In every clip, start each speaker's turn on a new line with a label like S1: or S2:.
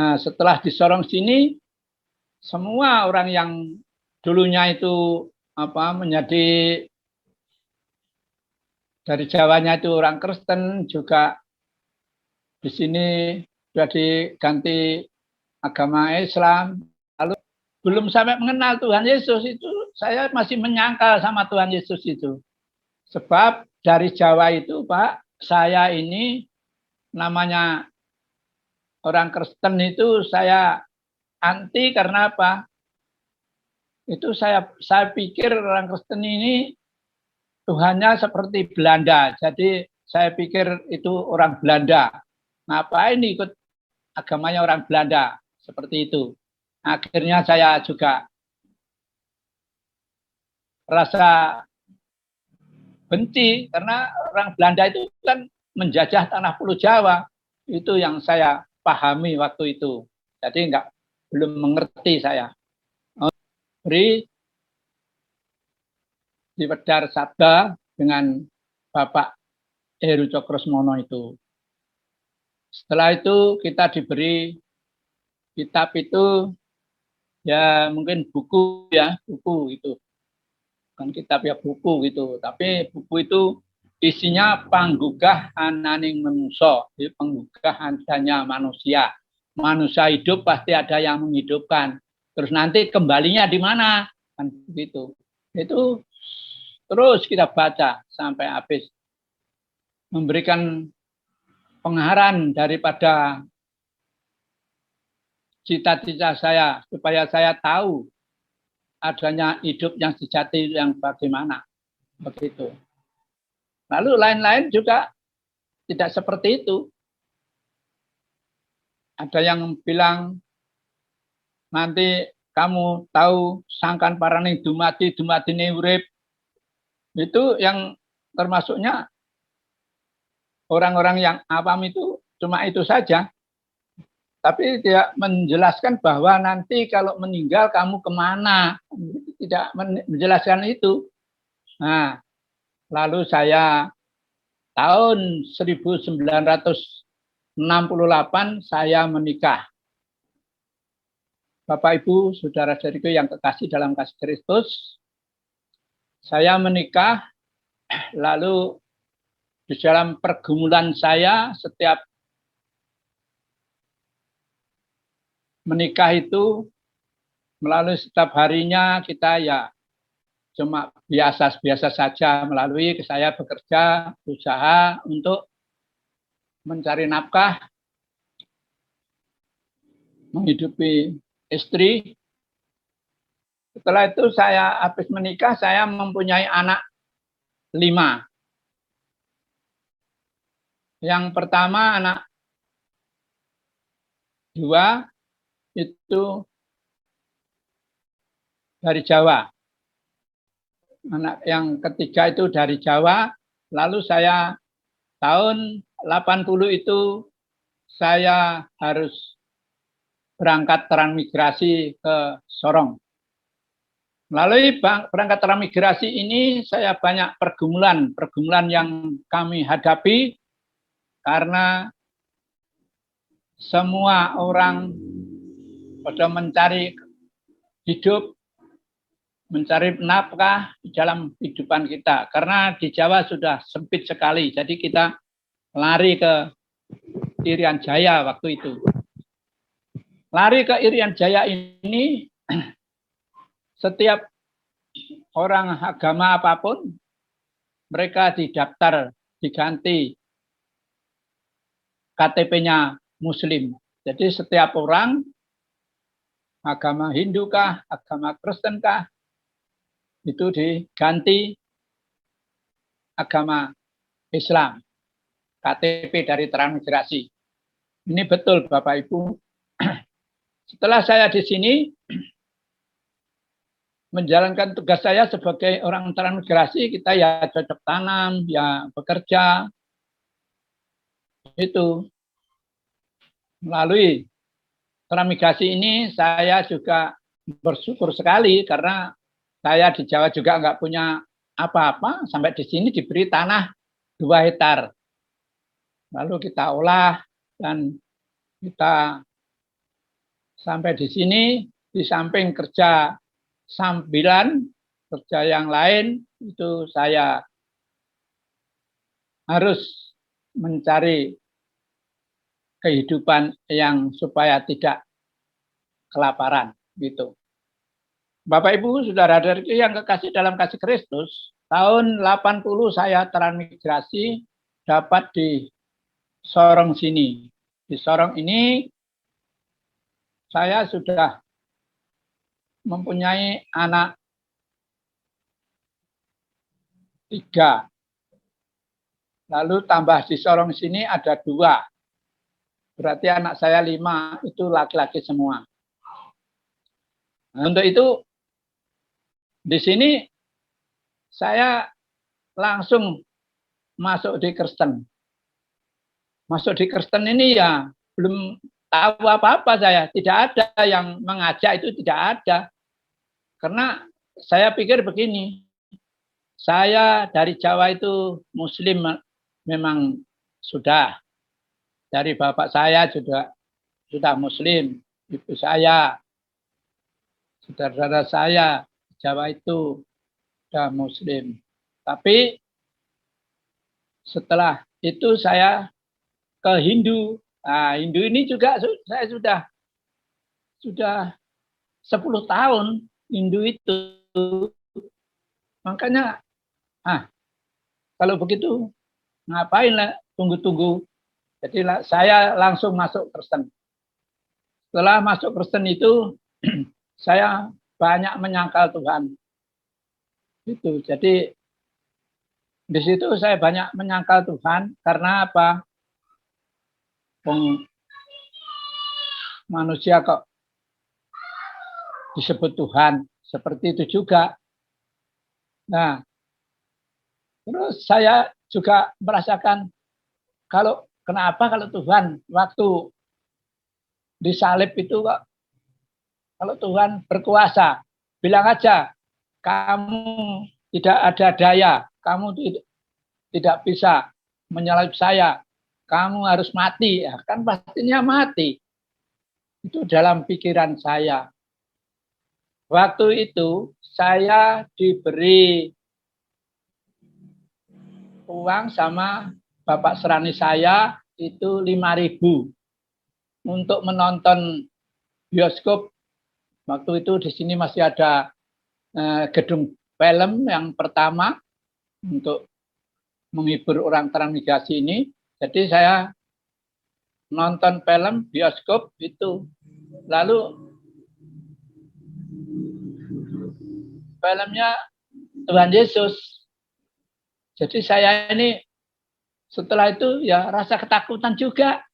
S1: Nah, setelah di Sorong sini, semua orang yang dulunya itu menjadi dari Jawanya itu orang Kristen juga di sini sudah diganti agama Islam. Lalu belum sampai mengenal Tuhan Yesus itu, saya masih menyangkal sama Tuhan Yesus itu. Sebab dari Jawa itu, Pak, saya ini namanya orang Kristen itu saya anti karena apa? Itu saya pikir orang Kristen ini Tuhannya seperti Belanda. Jadi saya pikir itu orang Belanda. Ngapain ikut agamanya orang Belanda? Seperti itu. Akhirnya saya juga rasa benci karena orang Belanda itu kan menjajah tanah Pulau Jawa. Itu yang saya pahami waktu itu. Jadi belum mengerti saya. Beri di Wedar Sabda dengan Bapak Heru Cokrosemono itu. Setelah itu kita diberi kitab itu ya mungkin buku itu. Bukan kitab ya buku gitu. Tapi buku itu isinya panggugah ananing manusia, jadi panggugah adanya manusia. Manusia hidup pasti ada yang menghidupkan. Terus nanti kembalinya di mana? Kan begitu. Itu terus kita baca sampai habis. Memberikan pengharan daripada cita-cita saya supaya saya tahu adanya hidup yang sejati yang bagaimana. Begitu. Lalu lain-lain juga tidak seperti itu. Ada yang bilang nanti kamu tahu sangkan paraning dumadi dumadine urip. Itu yang termasuknya orang-orang yang awam itu cuma itu saja. Tapi tidak menjelaskan bahwa nanti kalau meninggal kamu kemana. Tidak menjelaskan itu. Nah, lalu saya tahun 1968 saya menikah. Bapak Ibu, saudara-saudariku yang kekasih dalam kasih Kristus, saya menikah, lalu di dalam pergumulan saya setiap menikah itu melalui setiap harinya kita ya cuma biasa-biasa saja, melalui saya bekerja, usaha untuk mencari nafkah, menghidupi istri. Setelah itu saya habis menikah, saya mempunyai anak 5. Yang pertama anak 2 itu dari Jawa. Anak yang ketiga itu dari Jawa. Lalu saya tahun 80 itu saya harus berangkat transmigrasi ke Sorong. Melalui berangkat transmigrasi ini saya banyak pergumulan yang kami hadapi karena semua orang pada mencari hidup, mencari nafkah di dalam kehidupan kita. Karena di Jawa sudah sempit sekali, jadi kita lari ke Irian Jaya waktu itu. Lari ke Irian Jaya ini, setiap orang agama apapun, mereka didaftar, diganti KTP-nya Muslim. Jadi setiap orang, agama Hindu kah, agama Kristen kah, itu diganti agama Islam. KTP dari transmigrasi. Ini betul Bapak Ibu. Setelah saya di sini menjalankan tugas saya sebagai orang transmigrasi, kita ya cocok tanam, ya bekerja. Itu melalui transmigrasi ini saya juga bersyukur sekali karena saya di Jawa juga nggak punya apa-apa, sampai di sini diberi tanah 2 hektar. Lalu kita olah dan kita Sampai di sini, di samping kerja sambilan, kerja yang lain, itu saya harus mencari kehidupan yang supaya tidak kelaparan gitu. Bapak Ibu saudara-saudari yang kekasih dalam kasih Kristus, tahun 80 saya transmigrasi dapat di Sorong sini. Di Sorong ini saya sudah mempunyai anak 3. Lalu tambah di Sorong sini ada 2. Berarti anak saya 5, itu laki-laki semua. Nah, untuk itu di sini saya langsung masuk di Kristen. Masuk di Kristen ini ya belum tahu apa-apa saya. Tidak ada yang mengajak, itu tidak ada. Karena saya pikir begini, saya dari Jawa itu Muslim memang sudah. Dari bapak saya sudah Muslim, ibu saya, saudara-saudara saya Jawa itu sudah Muslim. Tapi setelah itu saya ke Hindu. Nah, Hindu ini juga saya sudah 10 tahun Hindu itu. Makanya kalau begitu ngapain lah tunggu-tunggu. Jadi saya langsung masuk Kristen. Setelah masuk Kristen itu saya banyak menyangkal Tuhan. Itu. Jadi di situ saya banyak menyangkal Tuhan karena apa? Manusia kok disebut Tuhan, seperti itu juga. Nah, terus saya juga merasakan kenapa kalau Tuhan waktu disalib itu kok, kalau Tuhan berkuasa, bilang aja kamu tidak ada daya, kamu tidak bisa menyalib saya, kamu harus mati, ya kan pastinya mati. Itu dalam pikiran saya. Waktu itu saya diberi uang sama Bapak Serani saya itu 5.000 untuk menonton bioskop. Waktu itu di sini masih ada gedung film yang pertama untuk menghibur orang transmigrasi ini. Jadi saya nonton film bioskop itu. Lalu filmnya Tuhan Yesus. Jadi saya ini setelah itu ya rasa ketakutan juga.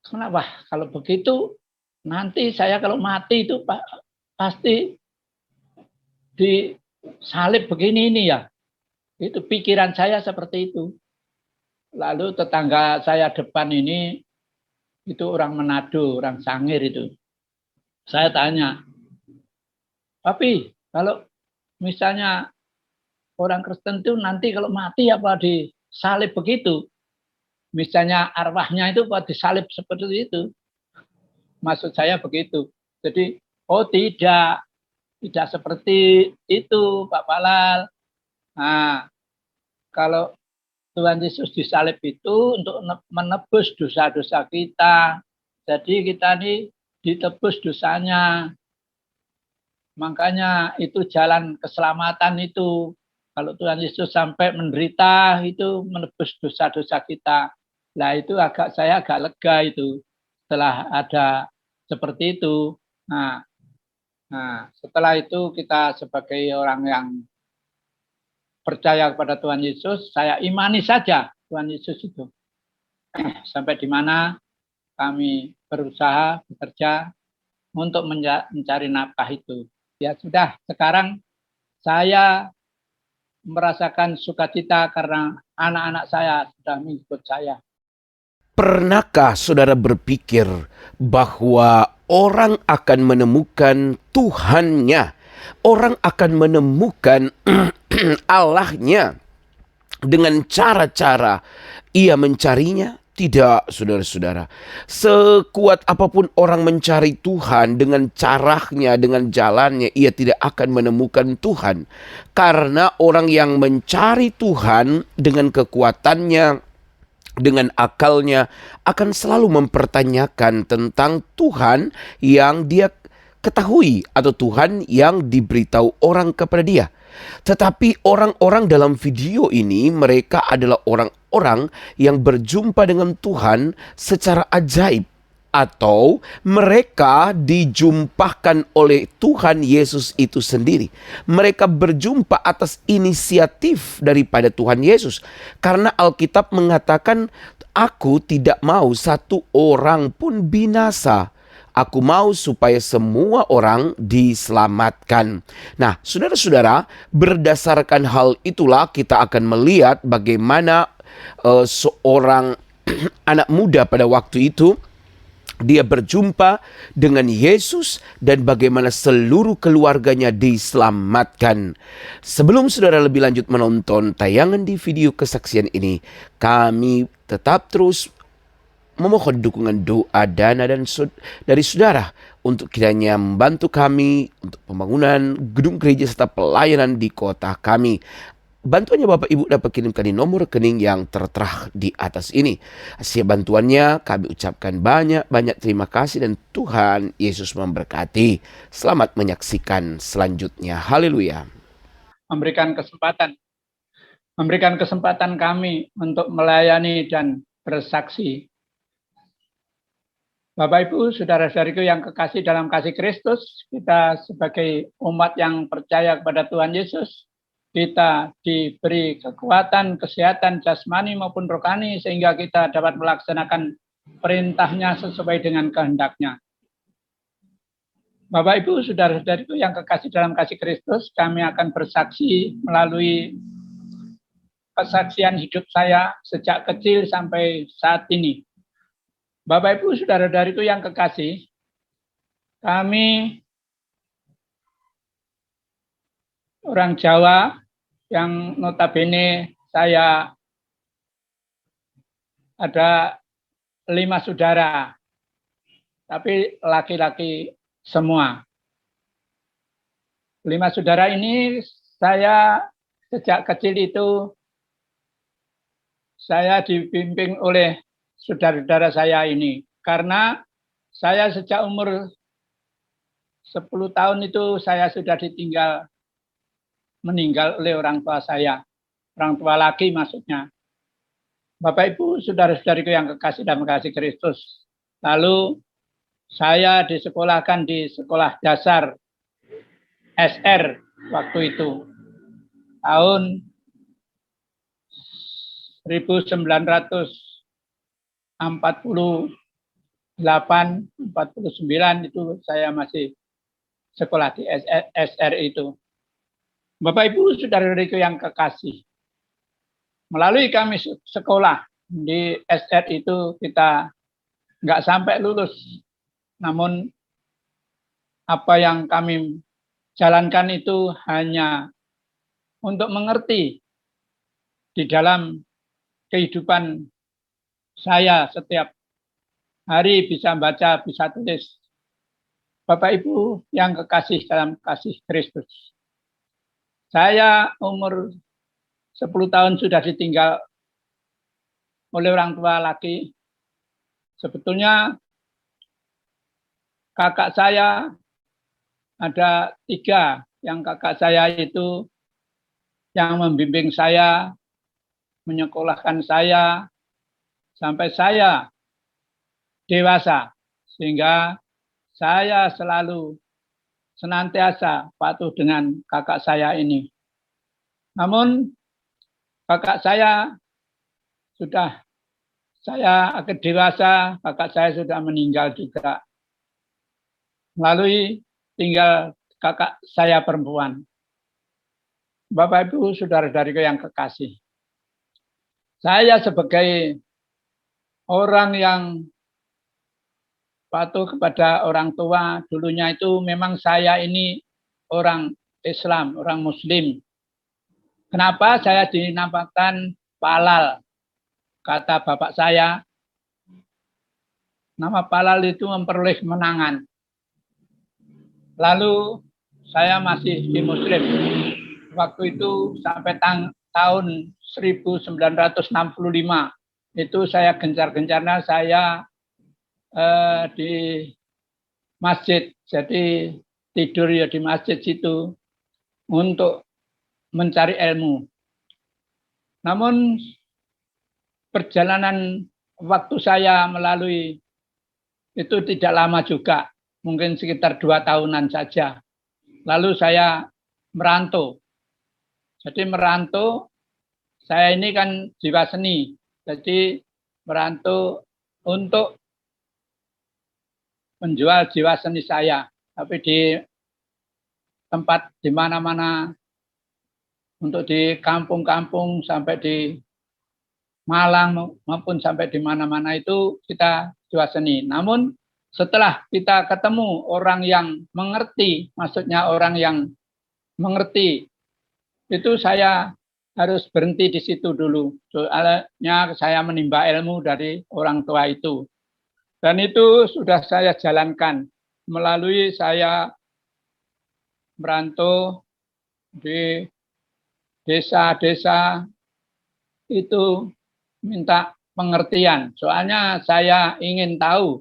S1: Kenapa? Kalau begitu nanti saya kalau mati itu pasti disalib begini ini ya. Itu pikiran saya seperti itu. Lalu tetangga saya depan ini itu orang Manado, orang Sangir itu. Saya tanya, tapi kalau misalnya orang Kristen itu nanti kalau mati apa disalib begitu? Misalnya arwahnya itu apa disalib seperti itu? Maksud saya begitu. Jadi, oh tidak seperti itu Pak Palal. Nah, kalau Tuhan Yesus disalib itu untuk menebus dosa-dosa kita. Jadi kita ini ditebus dosanya. Makanya itu jalan keselamatan itu. Kalau Tuhan Yesus sampai menderita itu menebus dosa-dosa kita. Nah itu saya agak lega itu setelah ada seperti itu. Nah setelah itu kita sebagai orang yang percaya kepada Tuhan Yesus, saya imani saja Tuhan Yesus itu. Sampai di mana kami berusaha bekerja untuk mencari nafkah itu. Ya sudah, sekarang saya merasakan sukacita karena anak-anak saya sudah mengikut saya.
S2: Pernahkah saudara berpikir bahwa orang akan menemukan Tuhannya, orang akan menemukan Allahnya dengan cara-cara ia mencarinya Tidak, saudara-saudara. Sekuat apapun orang mencari Tuhan dengan caranya, dengan jalannya, ia tidak akan menemukan Tuhan. Karena orang yang mencari Tuhan dengan kekuatannya, dengan akalnya, akan selalu mempertanyakan tentang Tuhan yang dia ketahui atau Tuhan yang diberitahu orang kepada dia. Tetapi orang-orang dalam video ini, mereka adalah orang-orang yang berjumpa dengan Tuhan secara ajaib. Atau mereka dijumpakan oleh Tuhan Yesus itu sendiri. Mereka berjumpa atas inisiatif daripada Tuhan Yesus. Karena Alkitab mengatakan, aku tidak mau satu orang pun binasa. Aku mau supaya semua orang diselamatkan. Nah, saudara-saudara, berdasarkan hal itulah kita akan melihat bagaimana seorang anak muda pada waktu itu, dia berjumpa dengan Yesus dan bagaimana seluruh keluarganya diselamatkan. Sebelum saudara lebih lanjut menonton tayangan di video kesaksian ini, kami tetap terus memohon dukungan doa, dana dan dari saudara untuk kiranya membantu kami untuk pembangunan gedung gereja serta pelayanan di kota kami. Bantuannya Bapak Ibu dapat kirimkan di nomor rekening yang tertera di atas ini. Hasil bantuannya kami ucapkan banyak-banyak terima kasih dan Tuhan Yesus memberkati. Selamat menyaksikan selanjutnya. Haleluya.
S1: Memberikan kesempatan kami untuk melayani dan bersaksi. Bapak Ibu, saudara-saudariku yang kekasih dalam kasih Kristus, kita sebagai umat yang percaya kepada Tuhan Yesus, kita diberi kekuatan, kesehatan jasmani maupun rohani sehingga kita dapat melaksanakan perintahnya sesuai dengan kehendaknya. Bapak Ibu, saudara-saudariku yang kekasih dalam kasih Kristus, kami akan bersaksi melalui kesaksian hidup saya sejak kecil sampai saat ini. Bapak Ibu, saudara-saudariku yang kekasih, kami orang Jawa yang notabene saya ada 5 saudara, tapi laki-laki semua. 5 saudara ini saya sejak kecil itu saya dibimbing oleh saudara-saudara saya ini. Karena saya sejak umur 10 tahun itu saya sudah meninggal oleh orang tua saya. Orang tua laki maksudnya. Bapak Ibu, saudara-saudariku yang kekasih dan mengasihi Kristus. Lalu saya disekolahkan di sekolah dasar SR waktu itu. Tahun 1948-49 itu saya masih sekolah di SR itu. Bapak Ibu, saudara-saudariku yang kekasih, melalui kami sekolah di SR itu kita nggak sampai lulus. Namun apa yang kami jalankan itu hanya untuk mengerti di dalam kehidupan saya setiap hari bisa baca, bisa tulis. Bapak Ibu yang kekasih dalam kasih Kristus. Saya umur 10 tahun sudah ditinggal oleh orang tua laki. Sebetulnya kakak saya ada 3. Yang kakak saya itu yang membimbing saya, menyekolahkan saya, sampai saya dewasa. Sehingga saya selalu senantiasa patuh dengan kakak saya ini. Namun kakak saya sudah, saya agak dewasa, kakak saya sudah meninggal juga. Melalui tinggal kakak saya perempuan. Bapak Ibu, saudara-saudariku yang kekasih. Saya sebagai orang yang patuh kepada orang tua, dulunya itu memang saya ini orang Islam, orang Muslim. Kenapa saya dinamakan Palal? Kata bapak saya, nama Palal itu memperoleh kemenangan. Lalu saya masih di Muslim. Waktu itu sampai tahun 1965 itu saya gencar-gencarnya saya di masjid. Jadi tidur ya di masjid situ untuk mencari ilmu. Namun perjalanan waktu saya melalui itu tidak lama juga, mungkin sekitar 2 tahunan saja. Lalu saya merantau. Jadi merantau, saya ini kan jiwa seni, jadi merantau untuk menjual jiwa seni saya. Tapi di tempat di mana-mana, untuk di kampung-kampung sampai di Malang maupun sampai di mana-mana itu kita jiwa seni. Namun setelah kita ketemu orang yang mengerti, maksudnya orang yang mengerti, itu saya harus berhenti di situ dulu. Soalnya saya menimba ilmu dari orang tua itu. Dan itu sudah saya jalankan melalui saya merantau di desa-desa itu minta pengertian. Soalnya saya ingin tahu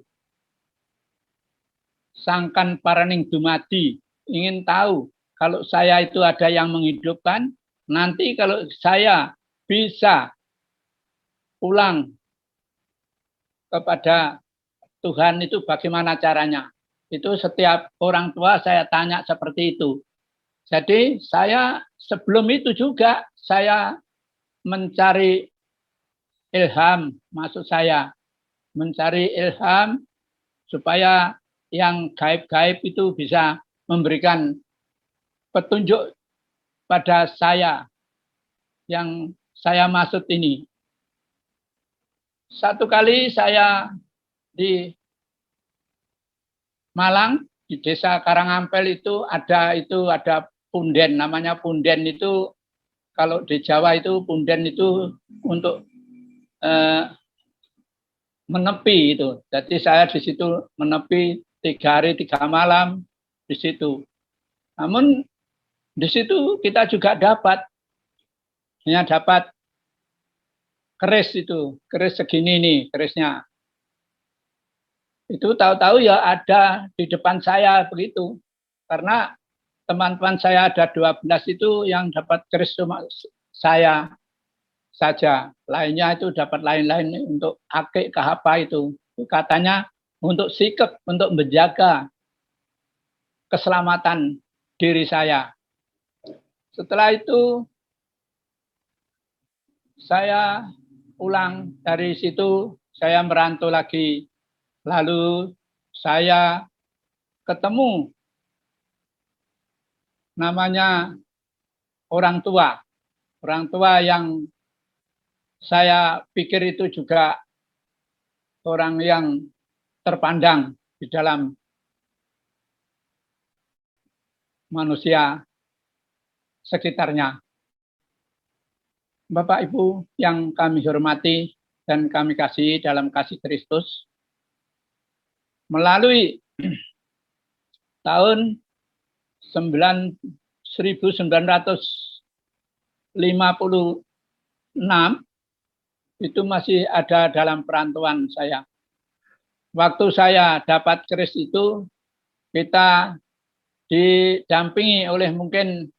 S1: sangkan paraning dumadi, ingin tahu kalau saya itu ada yang menghidupkan, nanti kalau saya bisa pulang kepada Tuhan itu bagaimana caranya. Itu setiap orang tua saya tanya seperti itu. Jadi saya sebelum itu juga saya mencari ilham, maksud saya mencari ilham supaya yang gaib-gaib itu bisa memberikan petunjuk pada saya yang saya maksud ini. Satu kali saya di Malang, di desa Karangampel itu ada punden, namanya punden itu kalau di Jawa itu punden itu untuk menepi itu. Jadi saya di situ menepi 3 hari 3 malam di situ. Namun di situ kita juga dapat keris itu, keris segini nih kerisnya. Itu tahu-tahu ya ada di depan saya begitu. Karena teman-teman saya ada 12 itu yang dapat keris cuma saya saja. Lainnya itu dapat lain-lain untuk akik ke apa itu. Katanya untuk sikap, untuk menjaga keselamatan diri saya. Setelah itu saya pulang dari situ, saya merantau lagi. Lalu saya ketemu namanya orang tua yang saya pikir itu juga orang yang terpandang di dalam manusia sekitarnya. Bapak Ibu yang kami hormati dan kami kasihi dalam kasih Kristus, melalui tahun 1956 itu masih ada dalam perantauan saya. Waktu saya dapat keris itu, kita didampingi oleh mungkin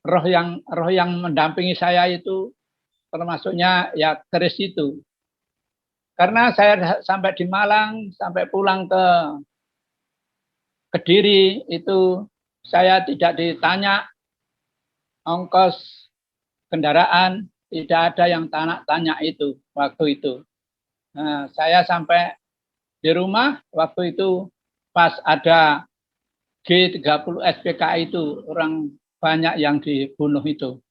S1: roh yang mendampingi saya itu termasuknya ya keris itu. Karena saya sampai di Malang, sampai pulang ke Kediri itu saya tidak ditanya ongkos kendaraan, tidak ada yang tanya itu waktu itu. Nah, saya sampai di rumah waktu itu pas ada G30 SPKI itu orang banyak yang dibunuh itu.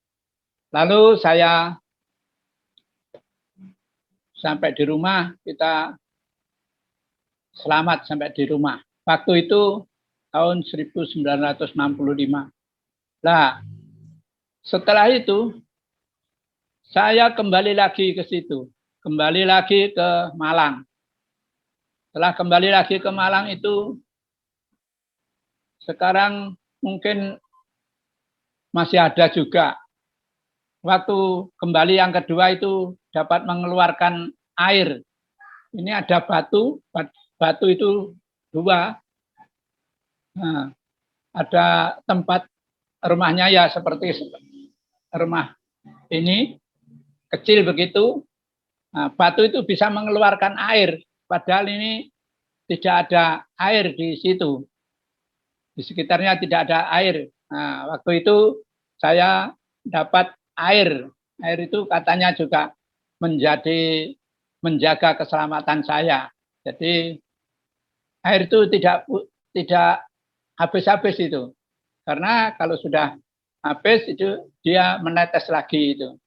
S1: Lalu saya sampai di rumah, kita selamat sampai di rumah. Waktu itu tahun 1965. Nah, setelah itu saya kembali lagi ke situ. kembali lagi ke Malang. Setelah kembali lagi ke Malang itu, sekarang mungkin masih ada juga. Waktu kembali yang kedua itu dapat mengeluarkan air. Ini ada batu, batu itu dua. Nah, ada tempat rumahnya ya seperti rumah ini, kecil begitu. Nah, batu itu bisa mengeluarkan air, padahal ini tidak ada air di situ. Di sekitarnya tidak ada air. Nah, waktu itu saya dapat air. Air itu katanya juga menjaga keselamatan saya. Jadi air itu tidak habis-habis itu. Karena kalau sudah habis itu dia menetes lagi itu.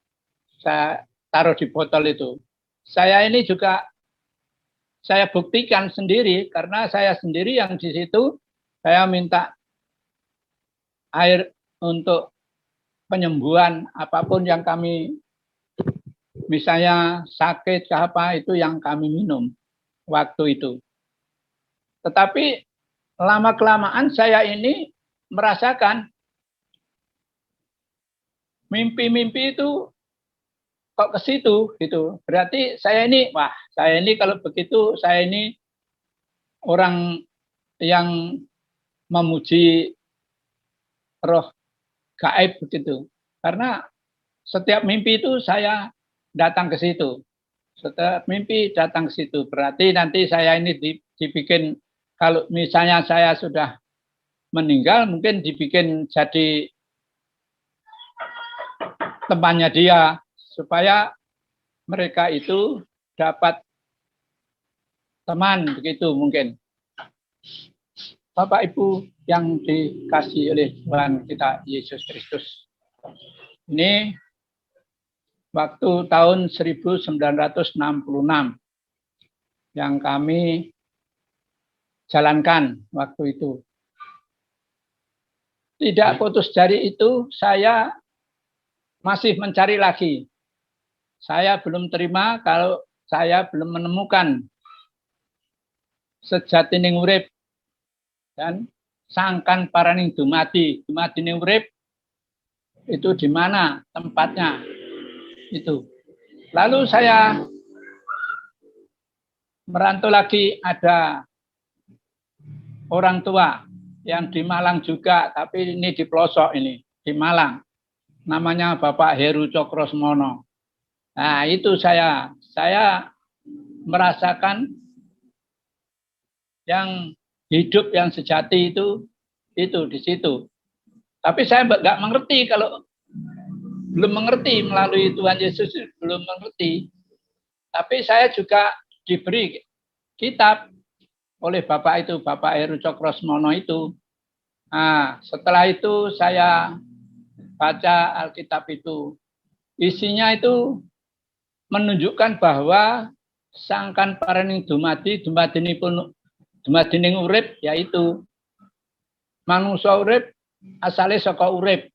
S1: Saya taruh di botol itu. Saya ini juga saya buktikan sendiri karena saya sendiri yang di situ saya minta air untuk penyembuhan apapun yang kami misalnya sakit ke apa itu yang kami minum waktu itu. Tetapi lama-kelamaan saya ini merasakan mimpi-mimpi itu kok ke situ gitu. Berarti saya ini kalau begitu saya ini orang yang memuji roh gaib begitu. Karena setiap mimpi itu saya datang ke situ. Setiap mimpi datang ke situ. Berarti nanti saya ini dibikin, kalau misalnya saya sudah meninggal, mungkin dibikin jadi temannya dia, supaya mereka itu dapat teman, begitu mungkin. Bapak Ibu yang dikasihi oleh Tuhan kita Yesus Kristus. Ini waktu tahun 1966 yang kami jalankan waktu itu. Tidak putus dari itu, saya masih mencari lagi. Saya belum terima kalau saya belum menemukan sejatining urip dan sangkan paraning dumadi. Dumadining urip itu di mana tempatnya itu. Lalu saya merantau lagi, ada orang tua yang di Malang juga, tapi ini di pelosok ini, di Malang. Namanya Bapak Heru Cokrosmono. Nah, itu saya merasakan yang hidup yang sejati itu di situ. Tapi saya nggak mengerti, kalau belum mengerti melalui Tuhan Yesus, belum mengerti. Tapi saya juga diberi kitab oleh Bapak itu, Bapak Heru Cokrosmono itu. Nah, setelah itu saya baca Alkitab itu. Isinya itu menunjukkan bahwa sangkan paraning dumadining urip, yaitu manungsa urip asale saka urip.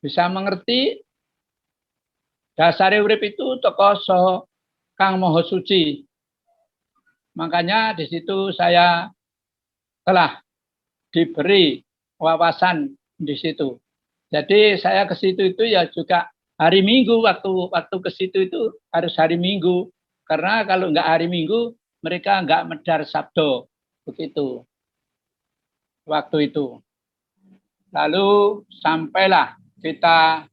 S1: Bisa mengerti dasare urip itu teka saka Kang Maha Suci. Makanya di situ saya telah diberi wawasan di situ. Jadi saya ke situ itu ya juga hari Minggu, waktu ke situ itu harus hari Minggu. Karena kalau enggak hari Minggu, mereka enggak medar Sabdo. Begitu. Waktu itu. Lalu sampailah kita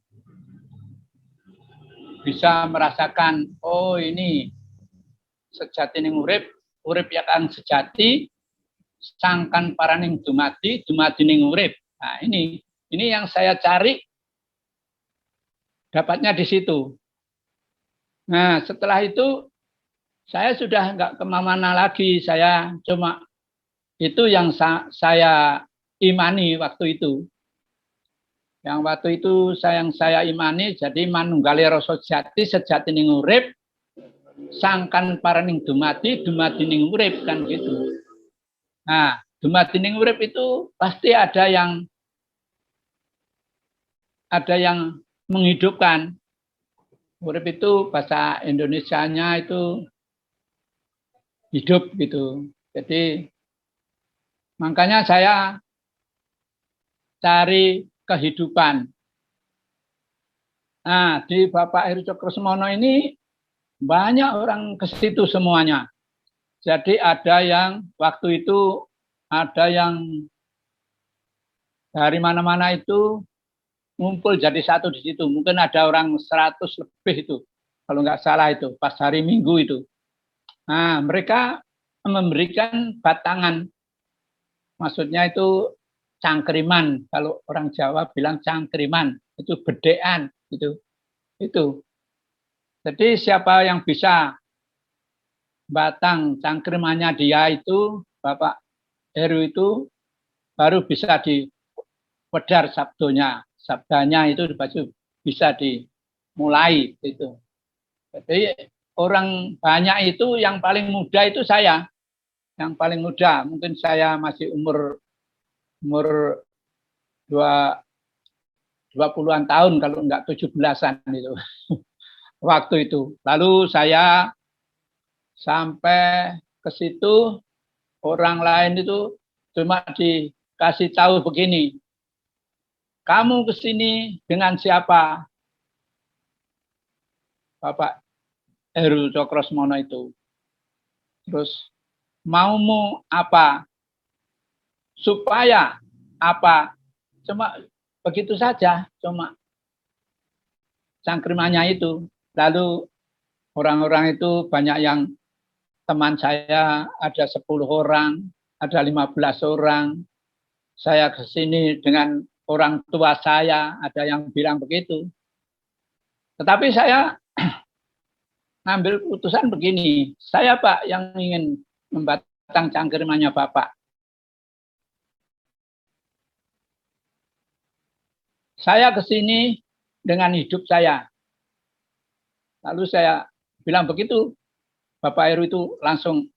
S1: bisa merasakan, oh ini sejatining urip, urip yang sejati, sangkan paraning dumadining urip. Nah, ini yang saya cari, dapatnya di situ. Nah, setelah itu saya sudah enggak kemana-mana lagi, saya cuma itu yang saya imani waktu itu. Yang waktu itu saya imani, jadi manunggale rasa jati sejatining urip, sangkan paraning dumadining urip, kan gitu. Nah, dumadining urip itu pasti ada yang menghidupkan. Urip itu bahasa Indonesianya itu hidup gitu. Jadi makanya saya cari kehidupan. Nah, di Bapak Heru Cokrosemono ini banyak orang ke situ semuanya. Jadi ada yang waktu itu ada yang dari mana-mana itu ngumpul jadi satu di situ. Mungkin ada orang 100 lebih itu. Kalau nggak salah itu pas hari Minggu itu. Nah, mereka memberikan batangan. Maksudnya itu cangkriman. Kalau orang Jawa bilang cangkriman, itu bedean gitu. Itu. Jadi siapa yang bisa batang cangkrimannya dia itu Bapak Heru itu baru bisa dipedar sabdonya. Sabdanya itu bisa dimulai itu. Jadi orang banyak itu yang paling muda itu saya. Yang paling muda, mungkin saya masih umur 20-an tahun kalau enggak 17-an itu. Waktu itu. Lalu saya sampai ke situ orang lain itu cuma dikasih tahu begini. Kamu ke sini dengan siapa? Bapak Heru Cokrosemono itu. Terus maumu apa? Supaya apa? Cuma begitu saja, cuma cangkrimannya itu. Lalu orang-orang itu banyak yang teman saya ada 10 orang, ada 15 orang. Saya ke sini dengan orang tua saya, ada yang bilang begitu. Tetapi saya ngambil putusan begini, saya Pak yang ingin membatang cangkrimannya Bapak. Saya ke sini dengan hidup saya. Lalu saya bilang begitu, Bapak Heru itu langsung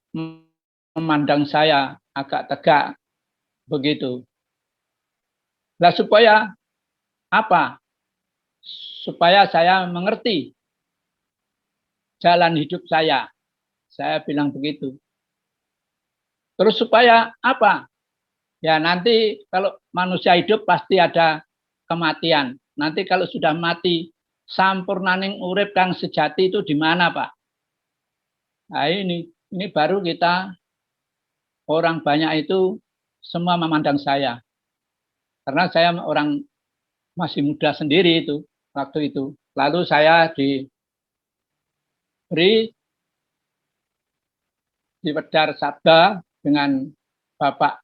S1: memandang saya agak tegak begitu. Nah, supaya apa? Supaya saya mengerti jalan hidup saya. Saya bilang begitu. Terus supaya apa? Ya nanti kalau manusia hidup pasti ada kematian. Nanti kalau sudah mati, sampurnaning urip kang sejati itu di mana, Pak? Nah ini baru kita orang banyak itu semua memandang saya. Karena saya orang masih muda sendiri itu waktu itu. Lalu saya dipedar sabda dengan Bapak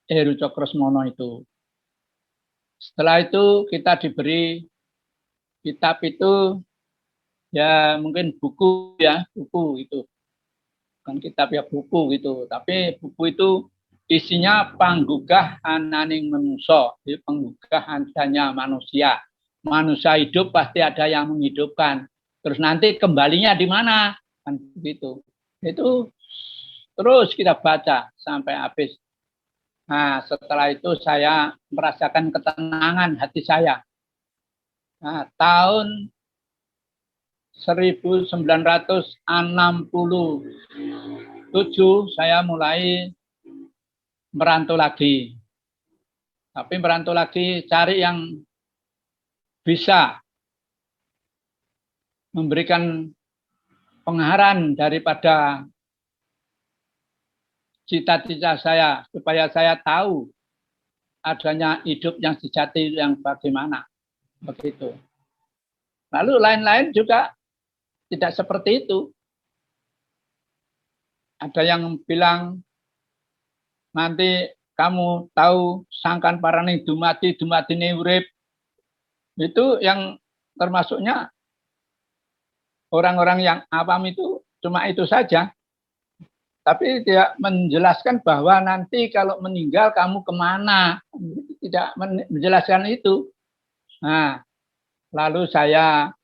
S1: Heru Cokrosemono itu. Setelah itu kita diberi kitab itu ya mungkin buku ya, buku itu. Bukan kitab ya buku gitu, tapi buku itu isinya panggugah ananing manusia, jadi penggugah adanya manusia. Manusia hidup pasti ada yang menghidupkan. Terus nanti kembalinya di mana? Kan begitu. Itu terus kita baca sampai habis. Nah, setelah itu saya merasakan ketenangan hati saya. Nah, tahun 1967 saya mulai merantau lagi. Tapi merantau lagi cari yang bisa memberikan pengarahan daripada cita-cita saya supaya saya tahu adanya hidup yang sejati yang bagaimana begitu. Lalu lain-lain juga tidak seperti itu. Ada yang bilang nanti kamu tahu sangkan paraning dumadi dumadine urip. Itu yang termasuknya orang-orang yang awam itu cuma itu saja. Tapi tidak menjelaskan bahwa nanti kalau meninggal kamu kemana. Tidak menjelaskan itu. Nah, lalu saya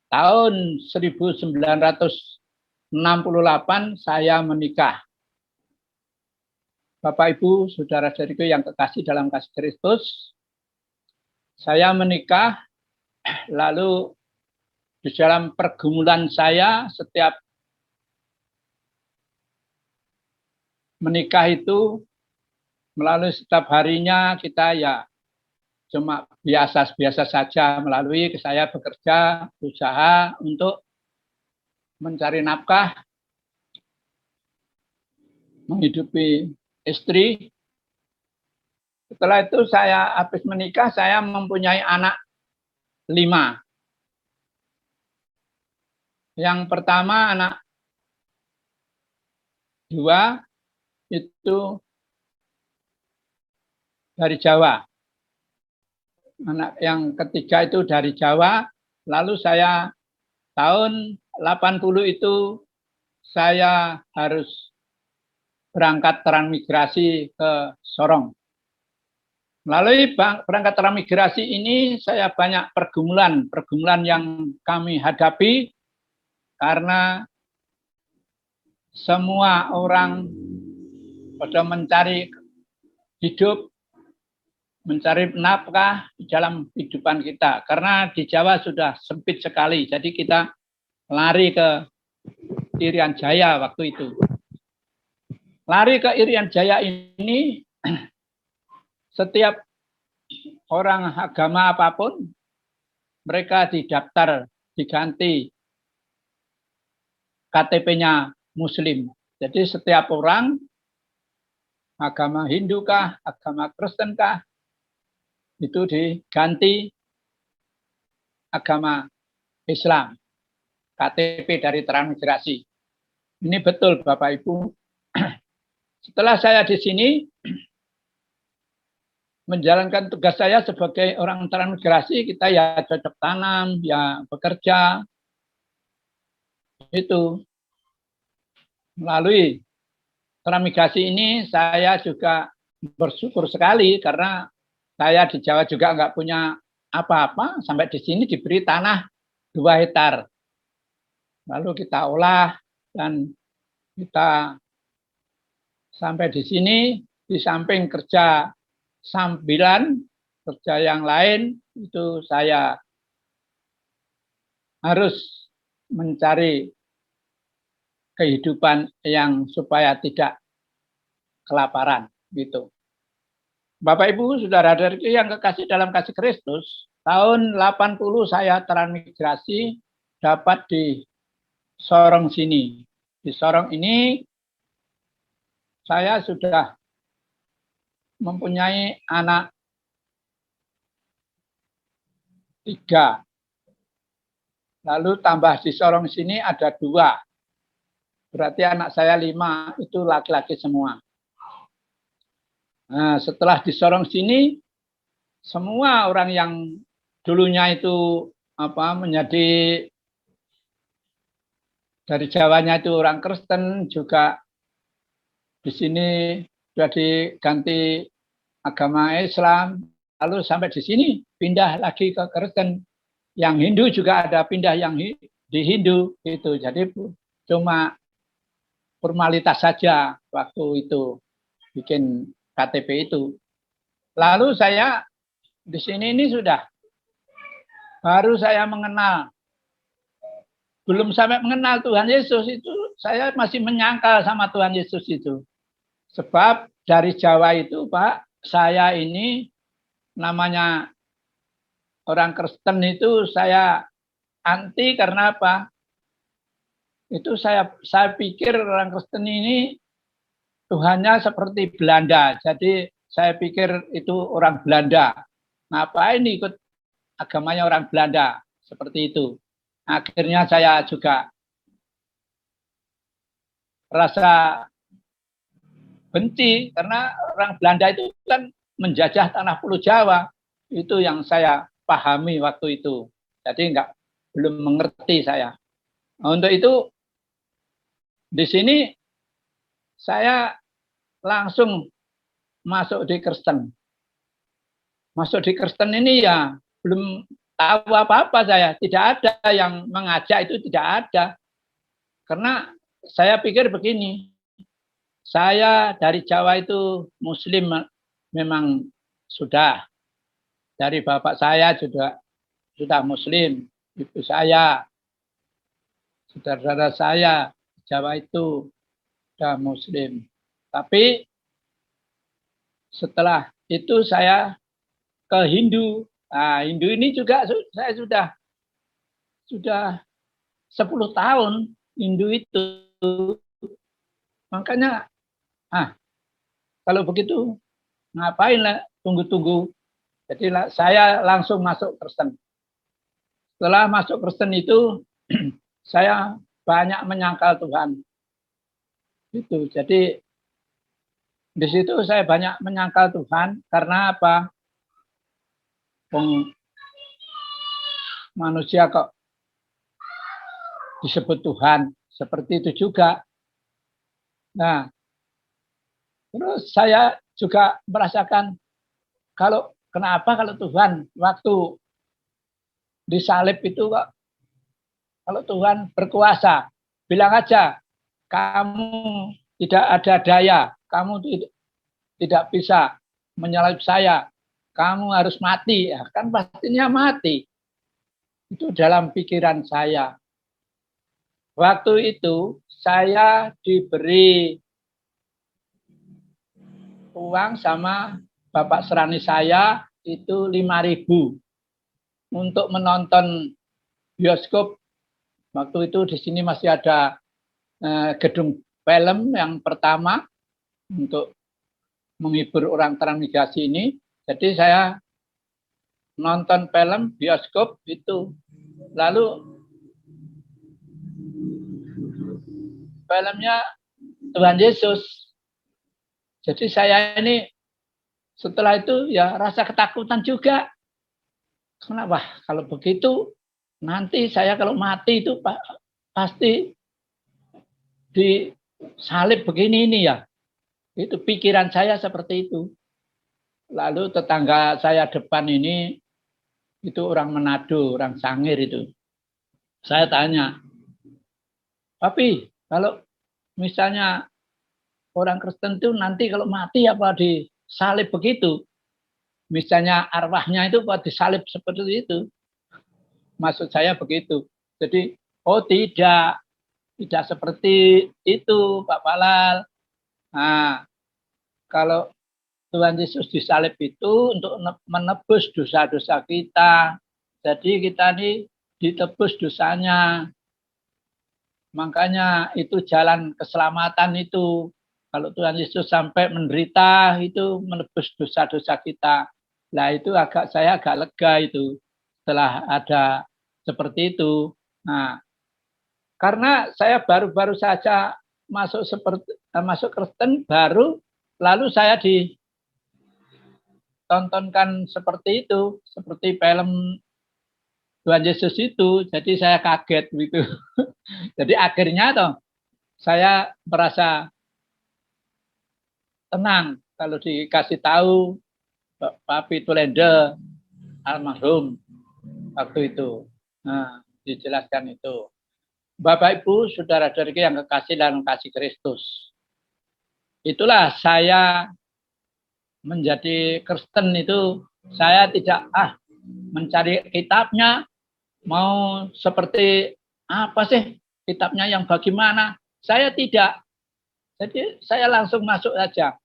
S1: tahun 1968 saya menikah. Bapak Ibu, saudara-saudariku yang kekasih dalam kasih Kristus, saya menikah lalu di dalam pergumulan saya setiap menikah itu melalui setiap harinya kita ya cuma biasa-biasa saja, melalui saya bekerja, usaha untuk mencari nafkah, menghidupi istri. Setelah itu saya habis menikah, saya mempunyai anak 5. Yang pertama anak 2 itu dari Jawa. Anak yang ketiga itu dari Jawa. Lalu saya tahun 80 itu saya harus berangkat transmigrasi ke Sorong. Melalui berangkat transmigrasi ini saya banyak pergumulan yang kami hadapi karena semua orang pada mencari hidup, mencari nafkah di dalam kehidupan kita. Karena di Jawa sudah sempit sekali, jadi kita lari ke Irian Jaya waktu itu. Lari ke Irian Jaya ini, setiap orang agama apapun, mereka didaftar, diganti KTP-nya Muslim. Jadi setiap orang, agama Hindu kah, agama Kristen kah, itu diganti agama Islam. KTP dari transmigrasi. Ini betul Bapak Ibu. Setelah saya di sini menjalankan tugas saya sebagai orang transmigrasi, kita ya cocok tanam, ya bekerja. Itu melalui transmigrasi ini saya juga bersyukur sekali karena saya di Jawa juga nggak punya apa-apa, sampai di sini diberi tanah 2 hektar. Lalu kita olah dan kita sampai di sini, di samping kerja sambilan, kerja yang lain, itu saya harus mencari kehidupan yang supaya tidak kelaparan. Gitu. Bapak Ibu saudara-saudari yang kekasih dalam kasih Kristus, tahun 80 saya transmigrasi dapat di Sorong sini. Di Sorong ini saya sudah mempunyai anak 3. Lalu tambah di Sorong sini ada 2. Berarti anak saya 5 itu laki-laki semua. Nah, setelah di Sorong sini, semua orang yang dulunya itu menjadi dari Jawanya itu orang Kristen, juga di sini sudah diganti agama Islam, lalu sampai di sini pindah lagi ke Kristen. Yang Hindu juga ada pindah yang di Hindu itu. Jadi cuma formalitas saja waktu itu bikin KTP itu. Lalu saya di sini ini sudah baru saya mengenal, belum sampai mengenal Tuhan Yesus itu, saya masih menyangkal sama Tuhan Yesus itu. Sebab dari Jawa itu, Pak, saya ini namanya orang Kristen itu saya anti karena apa? Itu saya pikir orang Kristen ini Tuhannya seperti Belanda. Jadi saya pikir itu orang Belanda. Ngapain ikut agamanya orang Belanda? Seperti itu. Akhirnya saya juga rasa benci karena orang Belanda itu kan menjajah tanah Pulau Jawa. Itu yang saya pahami waktu itu. Jadi belum mengerti saya. Untuk itu di sini saya langsung masuk di Kristen. Masuk di Kristen ini ya belum tahu apa-apa saya. Tidak ada yang mengajak, itu tidak ada. Karena saya pikir begini, saya dari Jawa itu Muslim memang dari bapak saya sudah Muslim, ibu saya. saudara-saudara saya di Jawa itu sudah Muslim. Tapi setelah itu saya ke Hindu. Nah, Hindu ini juga saya sudah 10 tahun Hindu itu. Makanya, kalau begitu ngapain lah tunggu-tunggu. Jadi saya langsung masuk Kristen. Setelah masuk Kristen itu, saya banyak menyangkal Tuhan. Itu. Jadi di situ saya banyak menyangkal Tuhan karena apa? Manusia kok disebut Tuhan, seperti itu juga. Nah, terus saya juga merasakan kenapa kalau Tuhan waktu disalib itu kok, kalau Tuhan berkuasa, bilang aja kamu tidak ada daya, kamu tidak bisa menyalib saya, kamu harus mati. Ya, kan pastinya mati. Itu dalam pikiran saya. Waktu itu saya diberi uang sama Bapak Serani saya itu 5.000 untuk menonton bioskop. Waktu itu di sini masih ada gedung film yang pertama untuk menghibur orang transmigrasi ini. Jadi saya nonton film bioskop itu. Lalu filmnya Tuhan Yesus. Jadi saya ini setelah itu ya rasa ketakutan juga. Kenapa? Kalau begitu nanti saya kalau mati itu pasti disalib begini ini ya. Itu pikiran saya seperti itu. Lalu tetangga saya depan ini itu orang Manado, orang Sangir itu. Saya tanya, tapi kalau misalnya orang Kristen itu nanti kalau mati apa disalib begitu? Misalnya arwahnya itu apa disalib seperti itu? Maksud saya begitu. Jadi, oh tidak seperti itu Pak Palal. Nah, kalau Tuhan Yesus disalib itu untuk menebus dosa-dosa kita. Jadi kita ini ditebus dosanya. Makanya itu jalan keselamatan itu. Kalau Tuhan Yesus sampai menderita itu menebus dosa-dosa kita. Nah itu saya agak lega itu setelah ada seperti itu. Nah, karena saya baru-baru saja masuk Kristen baru, lalu saya ditontonkan seperti itu, seperti film Tuhan Yesus itu, jadi saya kaget gitu. Jadi akhirnya saya merasa tenang kalau dikasih tahu Papi Tulende almarhum waktu itu. Nah, dijelaskan itu. Bapak Ibu, saudara-saudari yang kekasih dan kasih Kristus. Itulah saya menjadi Kristen itu, saya tidak mencari kitabnya, mau seperti apa sih kitabnya yang bagaimana. Saya tidak. Jadi saya langsung masuk saja.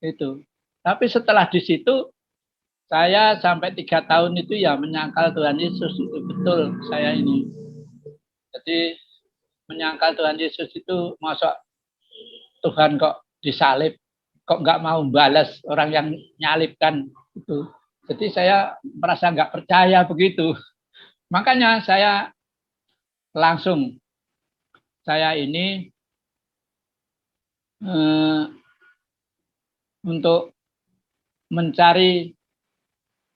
S1: Itu. Tapi setelah di situ, saya sampai 3 tahun itu ya menyangkal Tuhan Yesus. Itu betul saya ini. Jadi menyangkal Tuhan Yesus itu, masa Tuhan kok disalib, kok nggak mau balas orang yang nyalibkan itu. Jadi saya merasa nggak percaya begitu. Makanya saya langsung ini untuk mencari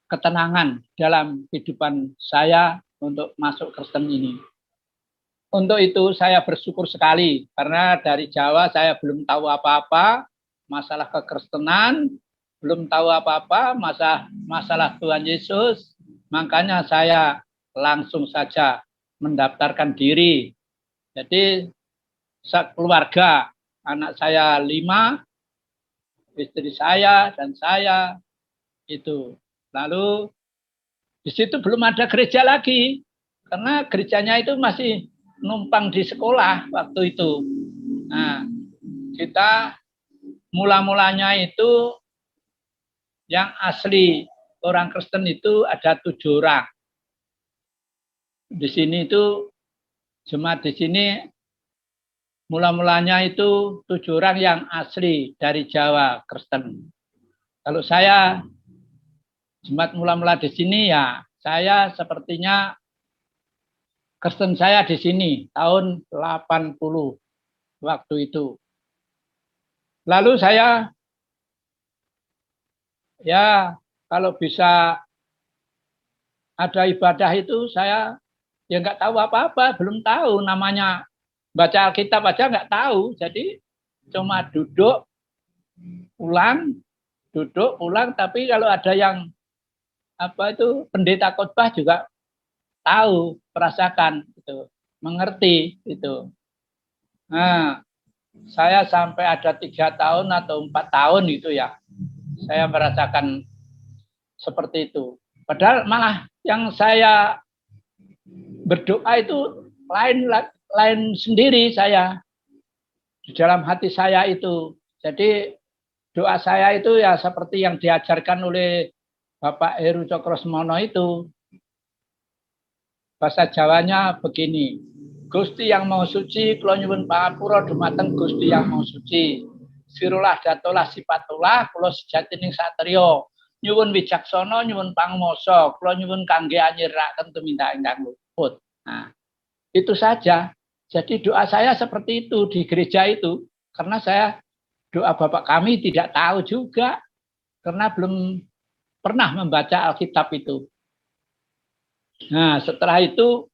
S1: ketenangan dalam kehidupan saya untuk masuk Kristen ini. Untuk itu saya bersyukur sekali karena dari Jawa saya belum tahu apa-apa masalah kekristenan, belum tahu apa-apa masalah Tuhan Yesus. Makanya saya langsung saja mendaftarkan diri. Jadi keluarga, anak saya 5, istri saya dan saya itu. Lalu di situ belum ada gereja lagi karena gerejanya itu masih numpang di sekolah waktu itu. Nah, kita mula-mulanya itu yang asli orang Kristen itu ada 7 orang. Di sini itu jemaat di sini mula-mulanya itu 7 orang yang asli dari Jawa Kristen. Kalau saya jemaat mula-mula di sini ya saya sepertinya Kristen saya di sini tahun 80 waktu itu. Lalu saya ya kalau bisa ada ibadah itu saya ya nggak tahu apa-apa, belum tahu namanya baca Alkitab aja nggak tahu. Jadi cuma duduk pulang. Tapi kalau ada yang apa itu pendeta khotbah juga tahu, merasakan itu, mengerti itu. Nah, saya sampai ada 3 tahun atau 4 tahun itu ya, saya merasakan seperti itu. Padahal malah yang saya berdoa itu lain sendiri saya di dalam hati saya itu. Jadi doa saya itu ya seperti yang diajarkan oleh Bapak Heru Cokrosmono itu. Bahasa Jawanya begini. Gusti yang mau suci, kula nyuwun pangapura dumateng Gusti yang mau suci. Sirulah datolah sipatolah, kula sejatining satriya. Nyuwun wijaksana, nyuwun pangmasa, kula nyuwun kangge anyiraken tumindak ingkang luput. Nah, itu saja. Jadi doa saya seperti itu di gereja itu. Karena saya doa Bapak kami tidak tahu juga. Karena belum pernah membaca Alkitab itu. Nah, setelah itu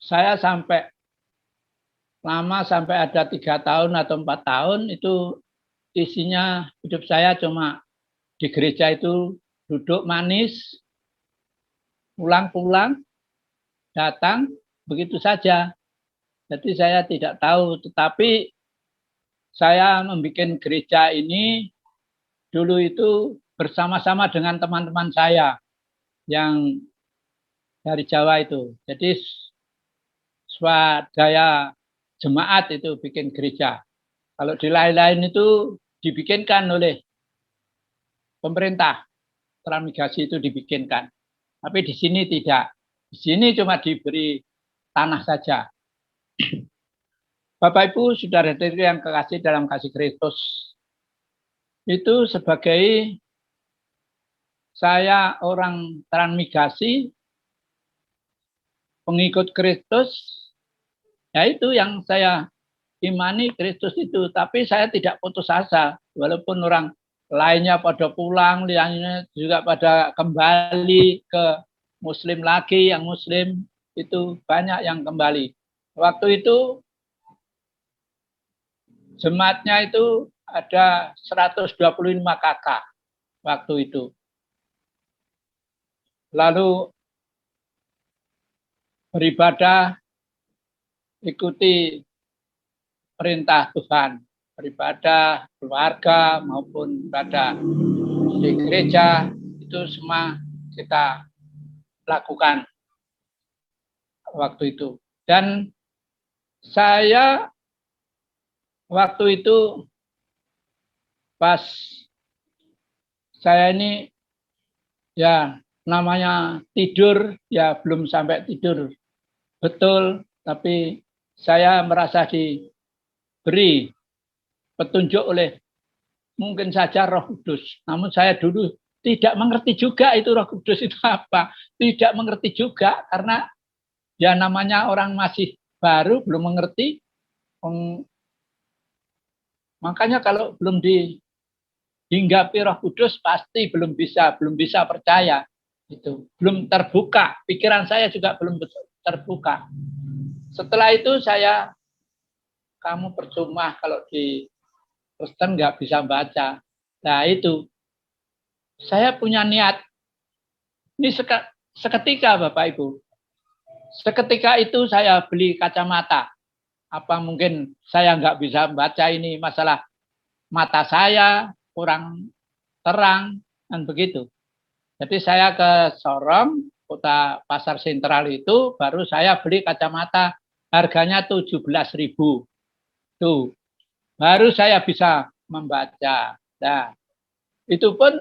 S1: saya sampai ada 3 tahun atau 4 tahun itu isinya hidup saya cuma di gereja itu duduk manis, pulang, datang, begitu saja. Jadi saya tidak tahu, tetapi saya membuat gereja ini dulu itu bersama-sama dengan teman-teman saya yang dari Jawa itu. Jadi swadaya jemaat itu bikin gereja. Kalau di lain-lain itu dibikinkan oleh pemerintah, transmigrasi itu dibikinkan. Tapi di sini tidak. Di sini cuma diberi tanah saja. Bapak Ibu, saudara-saudari yang kekasih dalam kasih Kristus, itu sebagai saya orang transmigrasi, pengikut Kristus, ya itu yang saya imani Kristus itu. Tapi saya tidak putus asa, walaupun orang lainnya pada pulang, lainnya juga pada kembali ke Muslim lagi, yang Muslim itu banyak yang kembali. Waktu itu jemaatnya itu ada 125 kakak waktu itu. Lalu beribadah, ikuti perintah Tuhan, beribadah keluarga maupun ibadah di gereja, itu semua kita lakukan waktu itu. Dan saya waktu itu pas saya ini ya namanya tidur, ya belum sampai tidur betul, tapi saya merasa diberi petunjuk oleh mungkin saja Roh Kudus. Namun saya dulu tidak mengerti juga itu Roh Kudus itu apa. Tidak mengerti juga karena ya namanya orang masih baru, belum mengerti. Makanya kalau belum dihinggapi Roh Kudus pasti belum bisa percaya. Itu belum terbuka, pikiran saya juga belum terbuka. Setelah itu kamu percuma kalau di Kristen nggak bisa baca. Nah itu saya punya niat. Ini seketika Bapak Ibu. Seketika itu saya beli kacamata. Apa mungkin saya nggak bisa baca, ini masalah mata saya kurang terang dan begitu. Jadi saya ke Sorong, kota pasar sentral itu, baru saya beli kacamata harganya 17.000. Tuh, baru saya bisa membaca. Nah, itu pun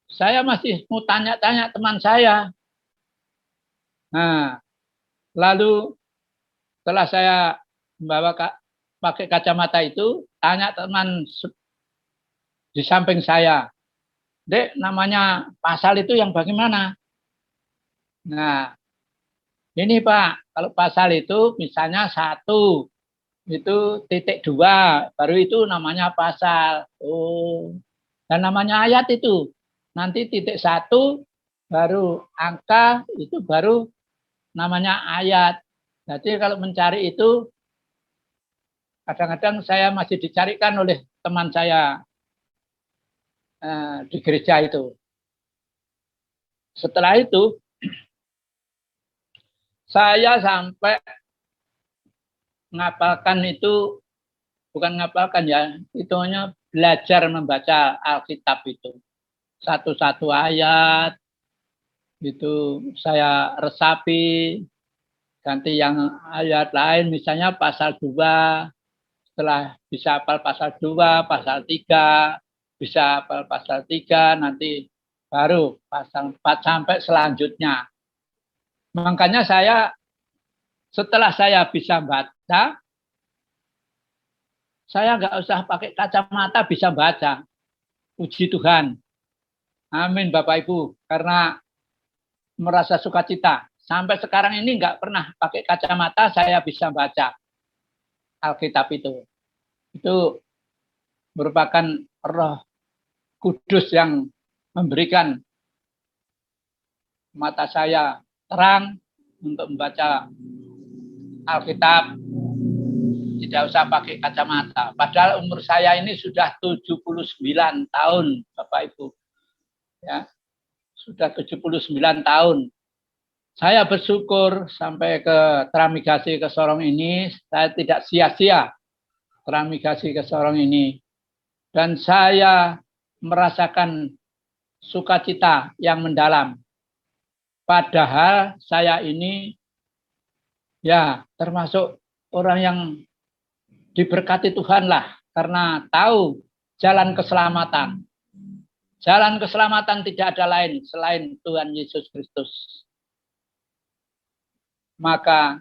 S1: saya masih mau tanya-tanya teman saya. Nah, lalu setelah saya membawa pakai kacamata itu, tanya teman di samping saya, Dek, namanya pasal itu yang bagaimana? Nah, ini Pak, kalau pasal itu misalnya 1, itu titik 2, baru itu namanya pasal. Oh, dan namanya ayat itu nanti titik 1, baru angka itu baru namanya ayat. Jadi kalau mencari itu kadang-kadang saya masih dicarikan oleh teman saya di gereja itu. Setelah itu saya sampai ngapalkan itu, bukan ngapalkan ya, itu hanya belajar membaca Alkitab itu. Satu-satu ayat itu saya resapi, ganti yang ayat lain, misalnya pasal 2, setelah bisa hafal pasal 2, pasal 3, bisa hafal pasal 3, nanti baru pasal 4 sampai selanjutnya. Makanya setelah saya bisa baca, saya nggak usah pakai kacamata bisa baca. Puji Tuhan. Amin Bapak Ibu. Karena merasa sukacita. Sampai sekarang ini nggak pernah pakai kacamata saya bisa baca Alkitab itu. Itu merupakan Roh Kudus yang memberikan mata saya terang untuk membaca Alkitab. Tidak usah pakai kacamata. Padahal umur saya ini sudah 79 tahun, Bapak Ibu. Ya, sudah 79 tahun. Saya bersyukur sampai ke Teramigasi ke Sorong ini, saya tidak sia-sia Teramigasi ke Sorong ini. Dan saya merasakan sukacita yang mendalam. Padahal saya ini ya termasuk orang yang diberkati Tuhan lah, karena tahu jalan keselamatan. Jalan keselamatan tidak ada lain selain Tuhan Yesus Kristus. Maka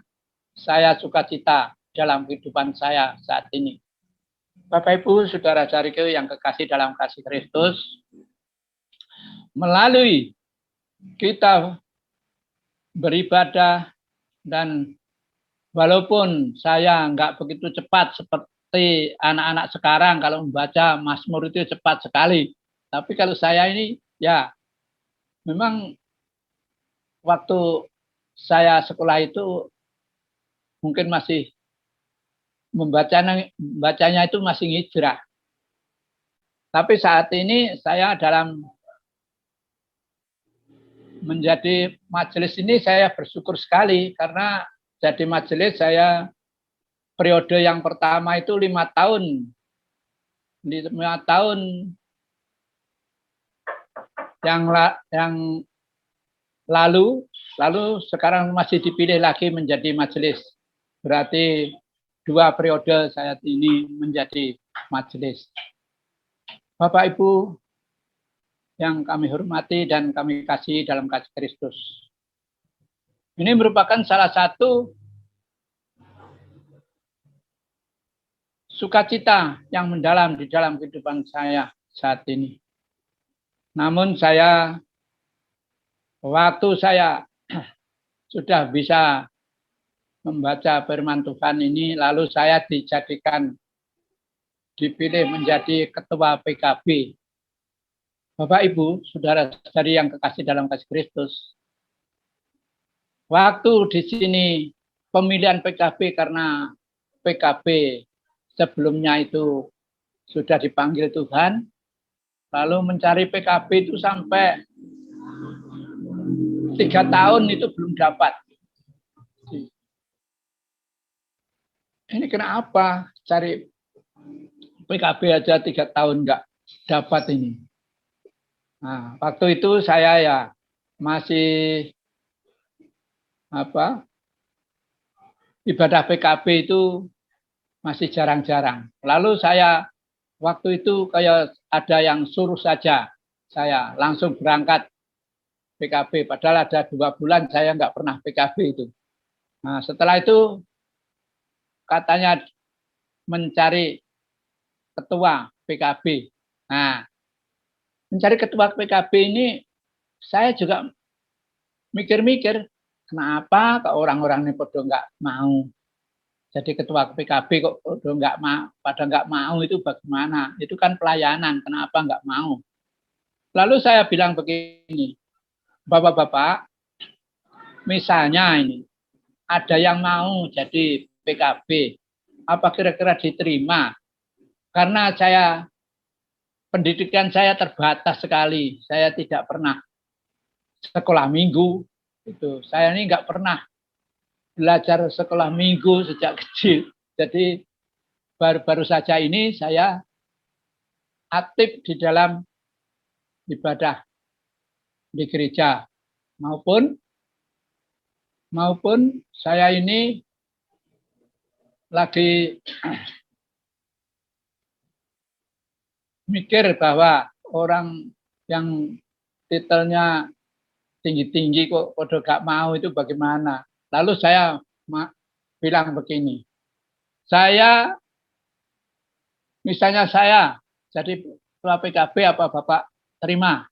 S1: saya sukacita dalam kehidupan saya saat ini. Bapak Ibu, saudara-saudariku yang kekasih dalam kasih Kristus, melalui kita beribadah, dan walaupun saya nggak begitu cepat seperti anak-anak sekarang, kalau membaca Mazmur itu cepat sekali. Tapi kalau saya ini, ya memang waktu saya sekolah itu mungkin masih membacanya itu masih hijrah. Tapi saat ini saya dalam menjadi majelis ini saya bersyukur sekali, karena jadi majelis saya periode yang pertama itu 5 tahun. 5 tahun yang lalu sekarang masih dipilih lagi menjadi majelis. Berarti 2 periode saya ini menjadi majelis. Bapak Ibu yang kami hormati dan kami kasih dalam kasih Kristus. Ini merupakan salah satu sukacita yang mendalam di dalam kehidupan saya saat ini. Namun waktu saya sudah bisa membaca firman Tuhan ini, lalu saya dipilih menjadi ketua PKB. Bapak Ibu, saudara-saudari yang kekasih dalam kasih Kristus, waktu di sini pemilihan PKB, karena PKB sebelumnya itu sudah dipanggil Tuhan, lalu mencari PKB itu sampai 3 tahun itu belum dapat. Ini kenapa cari PKB aja 3 tahun nggak dapat ini. Nah, waktu itu saya ya masih ibadah PKB itu masih jarang-jarang. Lalu saya waktu itu kayak ada yang suruh saja, saya langsung berangkat PKB. Padahal ada 2 bulan saya nggak pernah PKB itu. Nah, setelah itu katanya mencari ketua PKB. Nah, mencari ketua PKB ini saya juga mikir-mikir, kenapa kok orang-orang ini nggak mau jadi ketua PKB kok udah nggak mau, pada nggak mau itu bagaimana? Itu kan pelayanan, kenapa nggak mau? Lalu saya bilang begini, Bapak-bapak, misalnya ini ada yang mau jadi PKB, apa kira-kira diterima? Karena pendidikan saya terbatas sekali, saya tidak pernah sekolah minggu, itu saya ini nggak pernah belajar sekolah minggu sejak kecil. Jadi baru saja ini saya aktif di dalam ibadah di gereja maupun saya ini lagi mikir bahwa orang yang titelnya tinggi-tinggi kok udah gak mau itu bagaimana. Lalu saya bilang begini, misalnya saya jadi ketua PKB apa Bapak terima?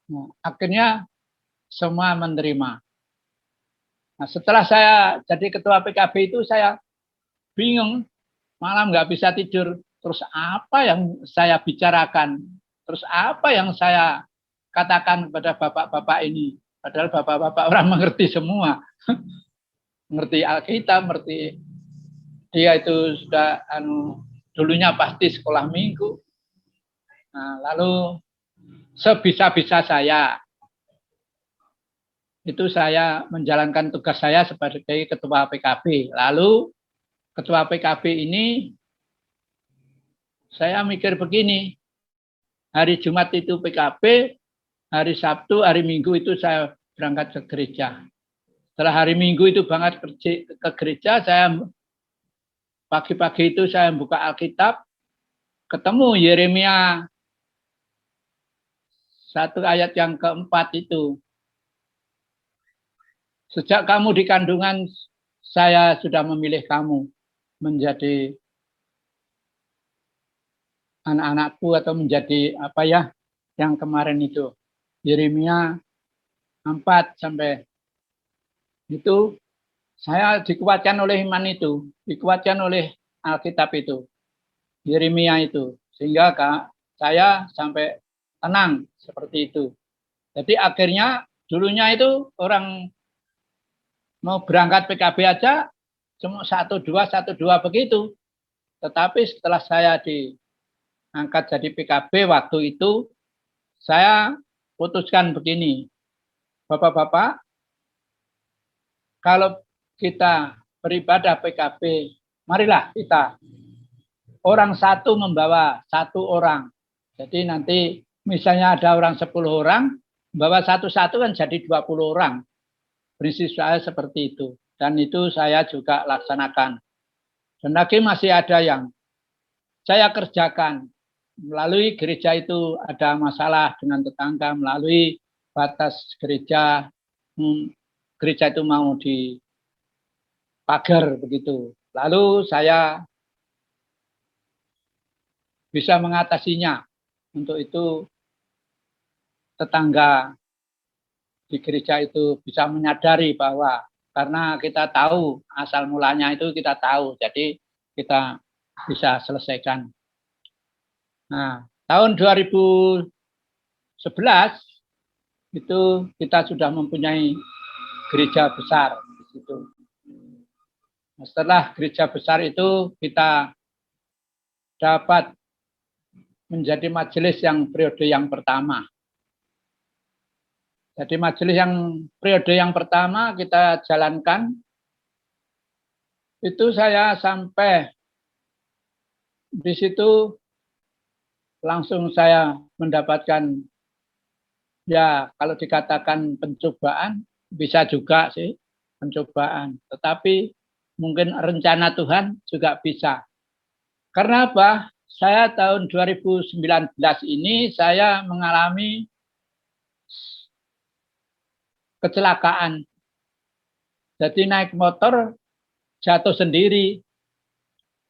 S1: Nah, akhirnya semua menerima. Nah, setelah saya jadi ketua PKB itu saya bingung, malam nggak bisa tidur. Terus apa yang saya bicarakan? Terus apa yang saya katakan kepada bapak-bapak ini? Padahal bapak-bapak orang mengerti semua. Ngerti Alkitab, ngerti dia itu sudah dulunya pasti sekolah minggu. Nah, lalu sebisa-bisa saya itu saya menjalankan tugas saya sebagai ketua PKB. Lalu ketua PKB ini saya mikir begini, hari Jumat itu PKB, hari Sabtu, hari Minggu itu saya berangkat ke gereja. Setelah hari Minggu itu berangkat ke gereja, saya pagi-pagi itu saya buka Alkitab, ketemu Yeremia 1 ayat yang keempat itu. Sejak kamu di kandungan, saya sudah memilih kamu menjadi anak-anakku atau menjadi apa ya yang kemarin itu. Yeremia 4 sampai itu saya dikuatkan oleh iman itu, dikuatkan oleh Alkitab itu, Yeremia itu, sehingga saya sampai tenang seperti itu. Jadi akhirnya dulunya itu orang mau berangkat PKB aja cuma 1-2 begitu. Tetapi setelah saya diangkat jadi PKB waktu itu, saya putuskan begini, Bapak-bapak, kalau kita beribadah PKB, marilah kita orang satu membawa 1 orang. Jadi nanti misalnya ada orang 10 orang, membawa 1-1 kan jadi 20 orang. Prinsip saya seperti itu. Dan itu saya juga laksanakan. Dan lagi masih ada yang saya kerjakan. Melalui gereja itu ada masalah dengan tetangga, melalui batas gereja, gereja itu mau dipagar begitu. Lalu saya bisa mengatasinya. Untuk itu tetangga di gereja itu bisa menyadari bahwa karena kita tahu asal mulanya itu kita tahu, jadi kita bisa selesaikan. Nah, tahun 2011 itu kita sudah mempunyai gereja besar di situ. Nah, setelah gereja besar itu kita dapat menjadi majelis yang periode yang pertama. Jadi majelis yang periode yang pertama kita jalankan, itu saya sampai di situ langsung saya mendapatkan, ya kalau dikatakan pencobaan, bisa juga sih. pencobaan. Tetapi mungkin rencana Tuhan juga bisa. Karena apa? Saya tahun 2019 ini saya mengalami kecelakaan. Jadi naik motor jatuh sendiri.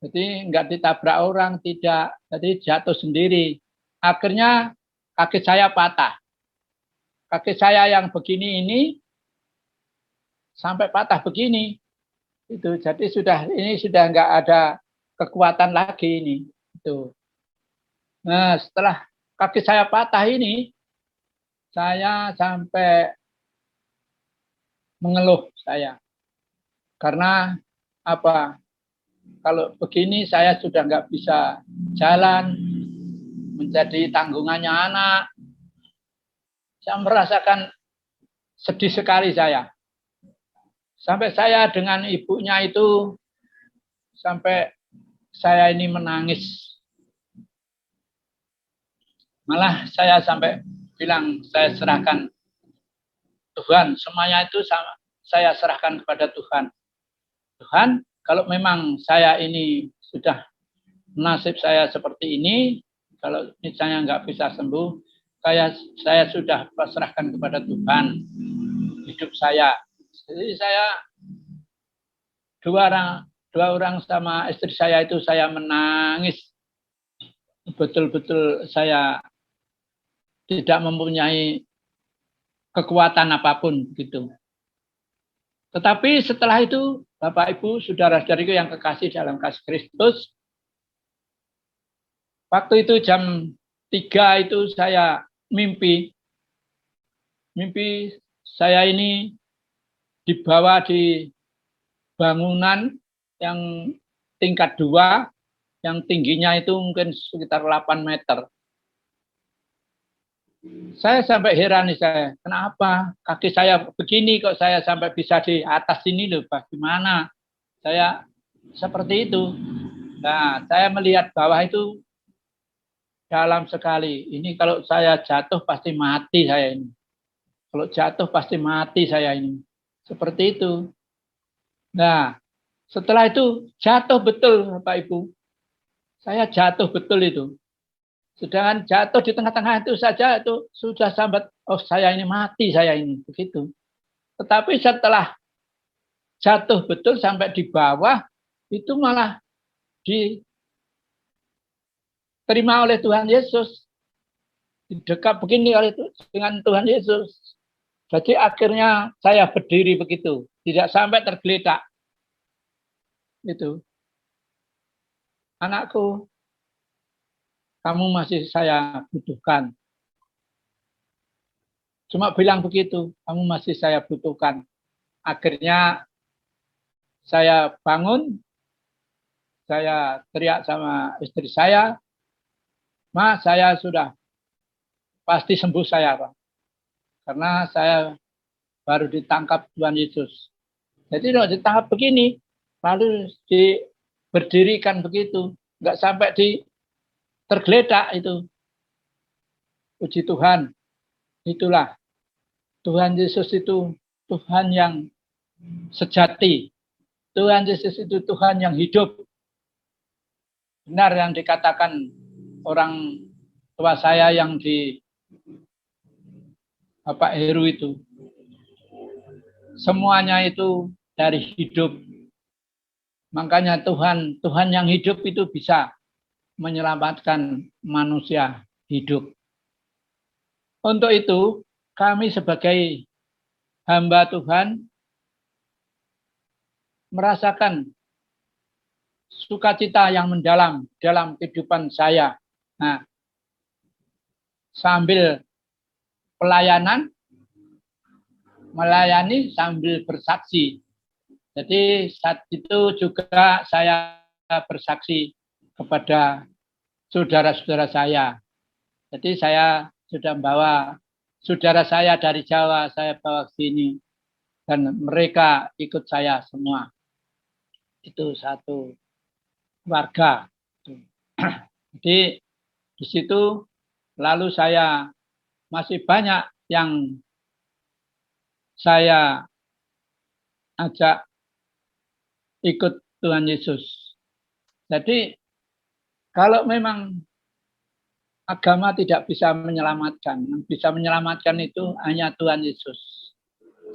S1: Jadi enggak ditabrak orang, tidak. Jadi jatuh sendiri. Akhirnya kaki saya patah. Kaki saya yang begini ini sampai patah begini. Itu jadi ini sudah enggak ada kekuatan lagi ini. Itu. Nah, setelah kaki saya patah ini, saya sampai mengeluh saya. Karena apa? Kalau begini saya sudah nggak bisa jalan, menjadi tanggungannya anak. Saya merasakan sedih sekali saya. Sampai saya dengan ibunya itu, sampai saya ini menangis. Malah saya sampai bilang, saya serahkan Tuhan. Semuanya itu saya serahkan kepada Tuhan. Tuhan, kalau memang saya ini sudah nasib saya seperti ini, kalau misalnya nggak bisa sembuh, saya sudah pasrahkan kepada Tuhan hidup saya. Jadi saya dua orang sama istri saya itu saya menangis. Betul-betul saya tidak mempunyai kekuatan apapun gitu. Tetapi setelah itu, Bapak Ibu, saudara-saudariku yang kekasih dalam kasih Kristus, waktu itu jam 3 itu saya mimpi. Mimpi saya ini dibawa di bangunan yang tingkat 2, yang tingginya itu mungkin sekitar 8 meter. Saya sampai heran nih saya, kenapa kaki saya begini kok saya sampai bisa di atas sini loh, bagaimana? Saya seperti itu. Nah, saya melihat bawah itu dalam sekali. Ini kalau saya jatuh pasti mati saya ini. Kalau jatuh pasti mati saya ini. Seperti itu. Nah, setelah itu jatuh betul Bapak Ibu. Saya jatuh betul itu. Sedangkan jatuh di tengah-tengah itu saja itu sudah sambat, oh saya ini mati saya ini, begitu. Tetapi setelah jatuh betul sampai di bawah, itu malah diterima oleh Tuhan Yesus. Dekat begini oleh dengan Tuhan Yesus. Jadi akhirnya saya berdiri begitu, tidak sampai tergeletak. Itu. Anakku, kamu masih saya butuhkan. Cuma bilang begitu, kamu masih saya butuhkan. Akhirnya saya bangun, saya teriak sama istri saya, Ma, saya sudah pasti sembuh saya, Pak. Karena saya baru ditangkap Tuhan Yesus. Jadi kalau ditangkap begini, lalu berdirikan begitu, nggak sampai tergeletak itu. Puji Tuhan. Itulah Tuhan Yesus itu Tuhan yang sejati. Tuhan Yesus itu Tuhan yang hidup. Benar yang dikatakan orang tua saya yang di Bapak Heru itu. Semuanya itu dari hidup. Makanya Tuhan yang hidup itu bisa menyelamatkan manusia hidup. Untuk itu, kami sebagai hamba Tuhan merasakan sukacita yang mendalam dalam kehidupan saya. Nah, sambil pelayanan, melayani sambil bersaksi. Jadi saat itu juga saya bersaksi kepada saudara-saudara saya. Jadi saya sudah membawa saudara saya dari Jawa, saya bawa ke sini. Dan mereka ikut saya semua. Itu satu keluarga. Jadi di situ lalu saya masih banyak yang saya ajak ikut Tuhan Yesus. Jadi kalau memang agama tidak bisa menyelamatkan, yang bisa menyelamatkan itu hanya Tuhan Yesus.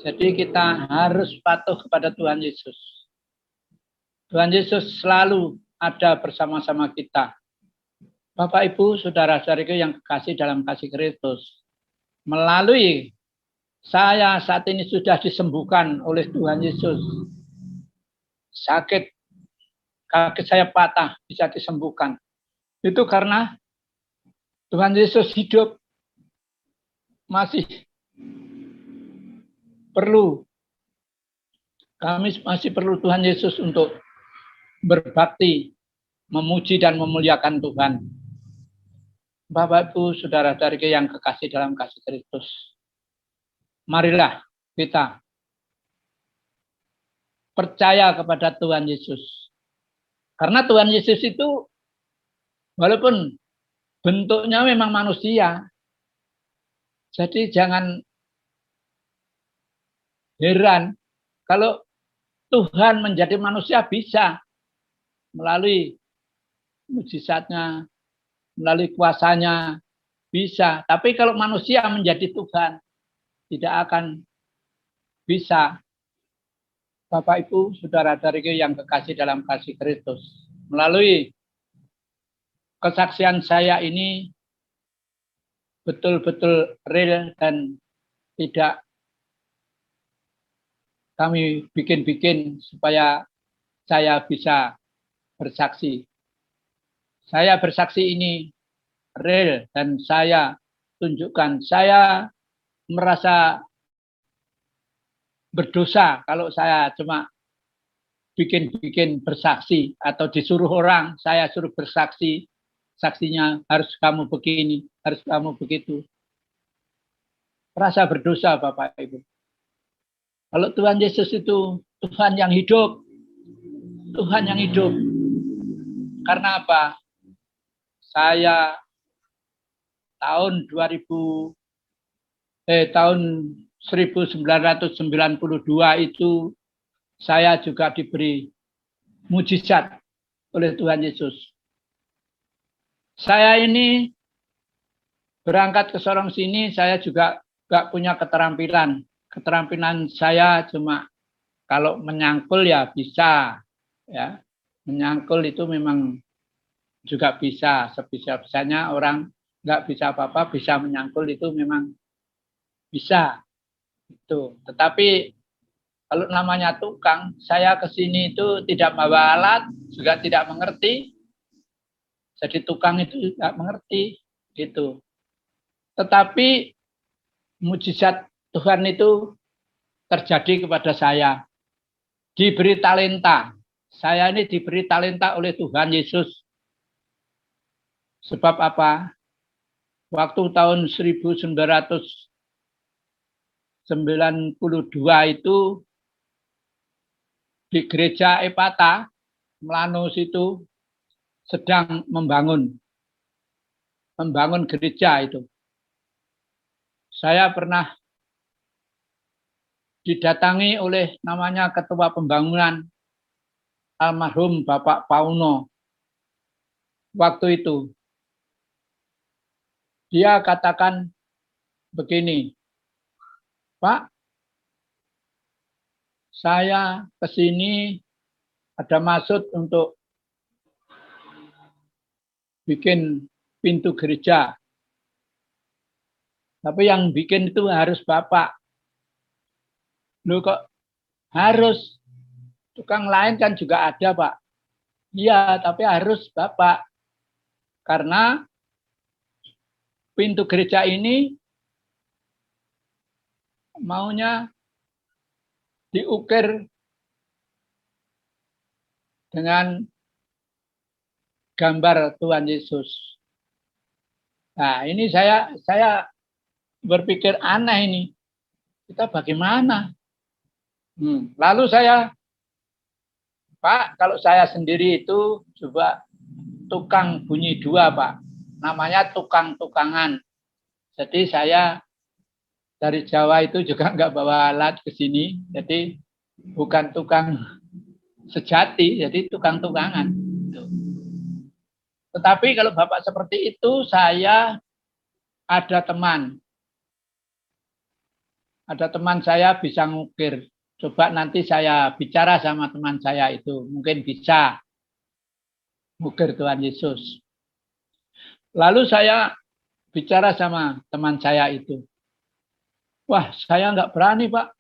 S1: Jadi kita harus patuh kepada Tuhan Yesus. Tuhan Yesus selalu ada bersama-sama kita. Bapak, Ibu, saudara-saudariku yang kekasih dalam kasih Kristus, melalui saya saat ini sudah disembuhkan oleh Tuhan Yesus. Sakit, kaki saya patah, bisa disembuhkan. Itu karena Tuhan Yesus hidup, masih perlu. Kami masih perlu Tuhan Yesus untuk berbakti, memuji dan memuliakan Tuhan. Bapak, Ibu, saudara-saudariku yang kekasih dalam kasih Kristus, marilah kita percaya kepada Tuhan Yesus. Karena Tuhan Yesus itu walaupun bentuknya memang manusia, jadi jangan heran kalau Tuhan menjadi manusia bisa melalui mujizatnya, melalui kuasanya bisa. Tapi kalau manusia menjadi Tuhan tidak akan bisa. Bapak, Ibu, saudara-saudariku yang kekasih dalam kasih Kristus, melalui kesaksian saya ini betul-betul real dan tidak kami bikin-bikin supaya saya bisa bersaksi. Saya bersaksi ini real dan saya tunjukkan. Saya merasa berdosa kalau saya cuma bikin-bikin bersaksi atau disuruh orang, saya suruh bersaksi. Saksinya harus kamu begini, harus kamu begitu. Rasa berdosa, Bapak Ibu. Kalau Tuhan Yesus itu Tuhan yang hidup. Tuhan yang hidup. Karena apa? Saya tahun 1992 itu saya juga diberi mujizat oleh Tuhan Yesus. Saya ini berangkat ke Sorong sini, saya juga gak punya keterampilan. Keterampilan saya cuma kalau menyangkul ya bisa, ya. Menyangkul itu memang juga bisa, sebisa-bisanya orang nggak bisa apa-apa, bisa menyangkul itu memang bisa. Itu. Tetapi kalau namanya tukang, saya ke sini itu tidak bawa alat, juga tidak mengerti. Jadi tukang itu tidak mengerti, gitu. Tetapi mujizat Tuhan itu terjadi kepada saya. Diberi talenta. Saya ini diberi talenta oleh Tuhan Yesus. Sebab apa? Waktu tahun 1992 itu di gereja Epata, Melanus itu sedang membangun gereja itu. Saya pernah didatangi oleh namanya ketua pembangunan almarhum Bapak Pauno. Waktu itu dia katakan begini, Pak, saya ke sini ada maksud untuk bikin pintu gereja. Tapi yang bikin itu harus Bapak. Loh kok harus? Tukang lain kan juga ada, Pak. Iya, tapi harus Bapak. Karena pintu gereja ini maunya diukir dengan gambar Tuhan Yesus. Nah, ini saya berpikir aneh ini. Kita bagaimana? Lalu saya, Pak, kalau saya sendiri itu coba tukang bunyi dua, Pak. Namanya tukang-tukangan. Jadi saya dari Jawa itu juga nggak bawa alat ke sini. Jadi bukan tukang sejati, jadi tukang-tukangan. Tetapi kalau Bapak seperti itu, saya ada teman saya bisa ngukir. Coba nanti saya bicara sama teman saya itu, mungkin bisa ngukir Tuhan Yesus. Lalu saya bicara sama teman saya itu. Wah, saya nggak berani, Pak.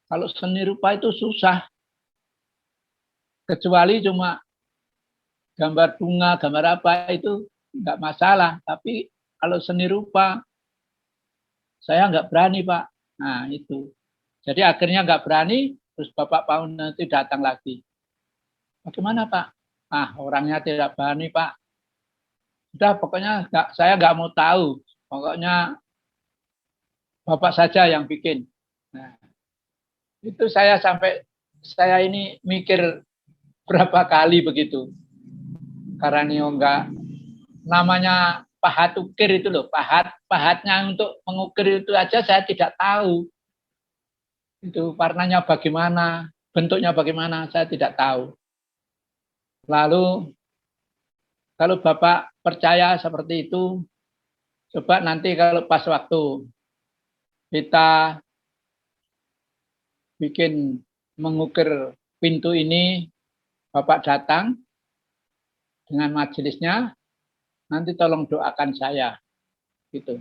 S1: Kalau seni rupa itu susah. Kecuali cuma gambar bunga, gambar apa itu nggak masalah. Tapi kalau seni rupa, saya nggak berani, Pak. Nah, itu. Jadi akhirnya nggak berani, terus Bapak Paun nanti datang lagi. Bagaimana, Pak? Ah, orangnya tidak berani, Pak. Sudah, pokoknya saya nggak mau tahu. Pokoknya Bapak saja yang bikin. Nah, itu saya ini mikir berapa kali begitu. Karena ini enggak namanya pahat ukir itu loh, pahatnya untuk mengukir itu aja saya tidak tahu. Itu warnanya bagaimana, bentuknya bagaimana, saya tidak tahu. Lalu kalau Bapak percaya seperti itu, coba nanti kalau pas waktu kita bikin mengukir pintu ini, Bapak datang dengan majelisnya, nanti tolong doakan saya. Gitu.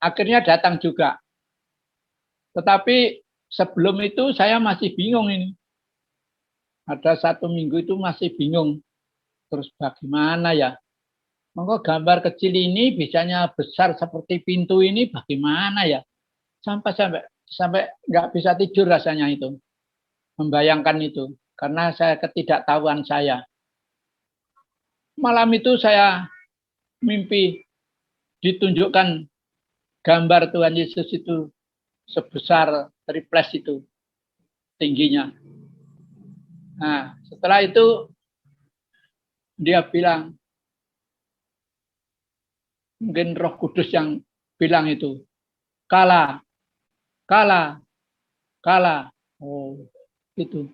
S1: Akhirnya datang juga. Tetapi sebelum itu saya masih bingung ini. Ada 1 minggu itu masih bingung. Terus bagaimana ya? Monggo gambar kecil ini bisanya besar seperti pintu ini bagaimana ya? Sampai nggak bisa tidur rasanya itu. Membayangkan itu. Karena saya ketidaktahuan saya. Malam itu saya mimpi ditunjukkan gambar Tuhan Yesus itu sebesar triples itu tingginya. Nah, setelah itu dia bilang, mungkin Roh Kudus yang bilang itu, kala. Oh, itu.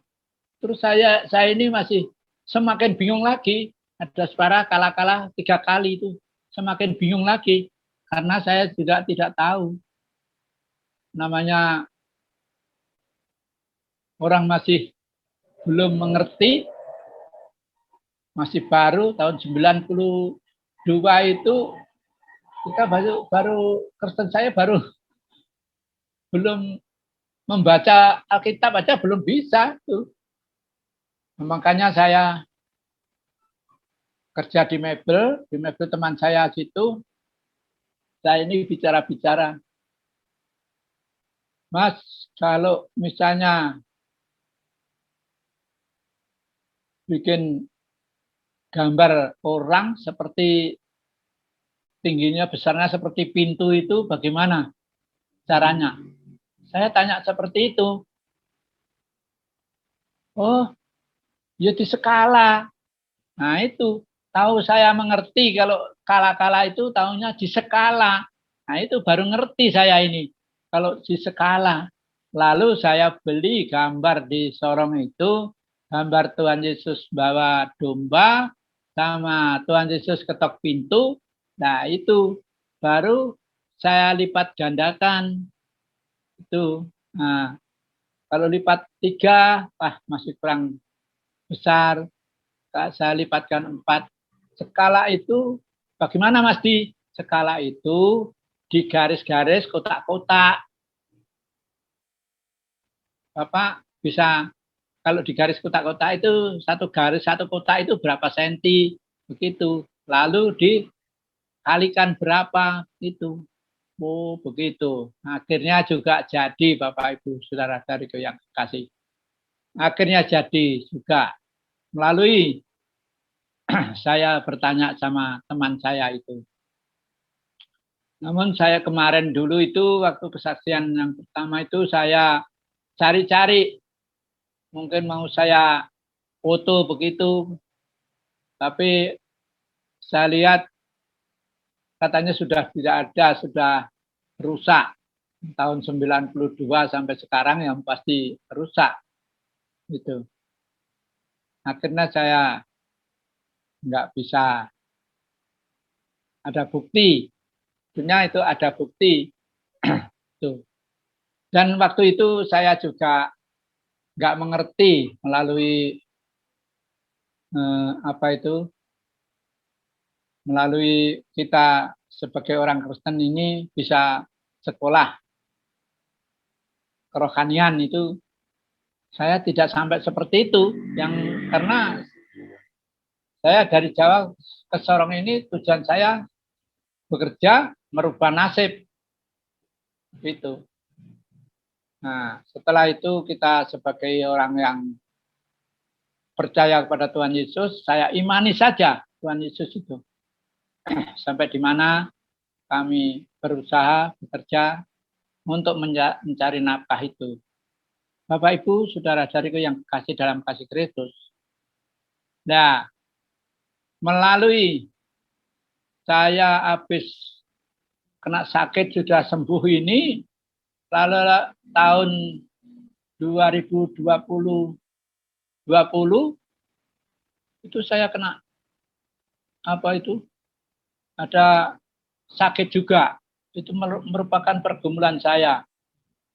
S1: Terus saya ini masih semakin bingung lagi. Ada suara kala 3 kali itu. Semakin bingung lagi karena saya juga tidak tahu. Namanya orang masih belum mengerti, masih baru tahun 92 itu kita baru Kristen, saya baru belum membaca Alkitab aja belum bisa tuh. Makanya saya kerja di mebel teman saya situ. Saya ini bicara-bicara. Mas, kalau misalnya bikin gambar orang seperti tingginya, besarnya seperti pintu itu bagaimana caranya? Saya tanya seperti itu. Oh, ya di skala. Nah itu, tahu saya mengerti kalau kala itu tahunya di skala. Nah itu baru ngerti saya ini. Kalau di skala. Lalu saya beli gambar di Sorong itu, gambar Tuhan Yesus bawa domba, sama Tuhan Yesus ketok pintu. Nah itu baru saya lipat gandakan. Itu. Nah, kalau lipat 3, masih kurang besar. Saya lipatkan 4. Skala itu bagaimana Mas Di? Skala itu di garis-garis kotak-kotak. Bapak bisa, kalau di garis kotak-kotak itu, satu garis satu kotak itu berapa senti, begitu. Lalu dikalikan berapa, itu. Oh, begitu. Akhirnya juga jadi, Bapak Ibu saudara-saudariku yang kasih. Akhirnya jadi juga melalui saya bertanya sama teman saya itu. Namun saya kemarin dulu itu waktu kesaksian yang pertama itu saya cari-cari, mungkin mau saya foto begitu, tapi saya lihat katanya sudah tidak ada, sudah rusak. tahun 92 sampai sekarang yang pasti rusak. Itu. Akhirnya saya nggak bisa ada bukti. Sebenarnya itu ada bukti. Tuh. Dan waktu itu saya juga nggak mengerti melalui melalui kita sebagai orang Kristen ini bisa sekolah kerohanian itu, saya tidak sampai seperti itu. Karena saya dari Jawa ke Sorong ini tujuan saya bekerja merubah nasib itu. Nah, setelah itu kita sebagai orang yang percaya kepada Tuhan Yesus, saya imani saja Tuhan Yesus itu. Sampai di mana kami berusaha bekerja untuk mencari nafkah itu. Bapak Ibu, saudara-saudariku yang kasih dalam kasih Kristus. Nah, melalui saya habis kena sakit sudah sembuh ini, lalu tahun 2020 itu saya kena ada sakit juga. Itu merupakan pergumulan saya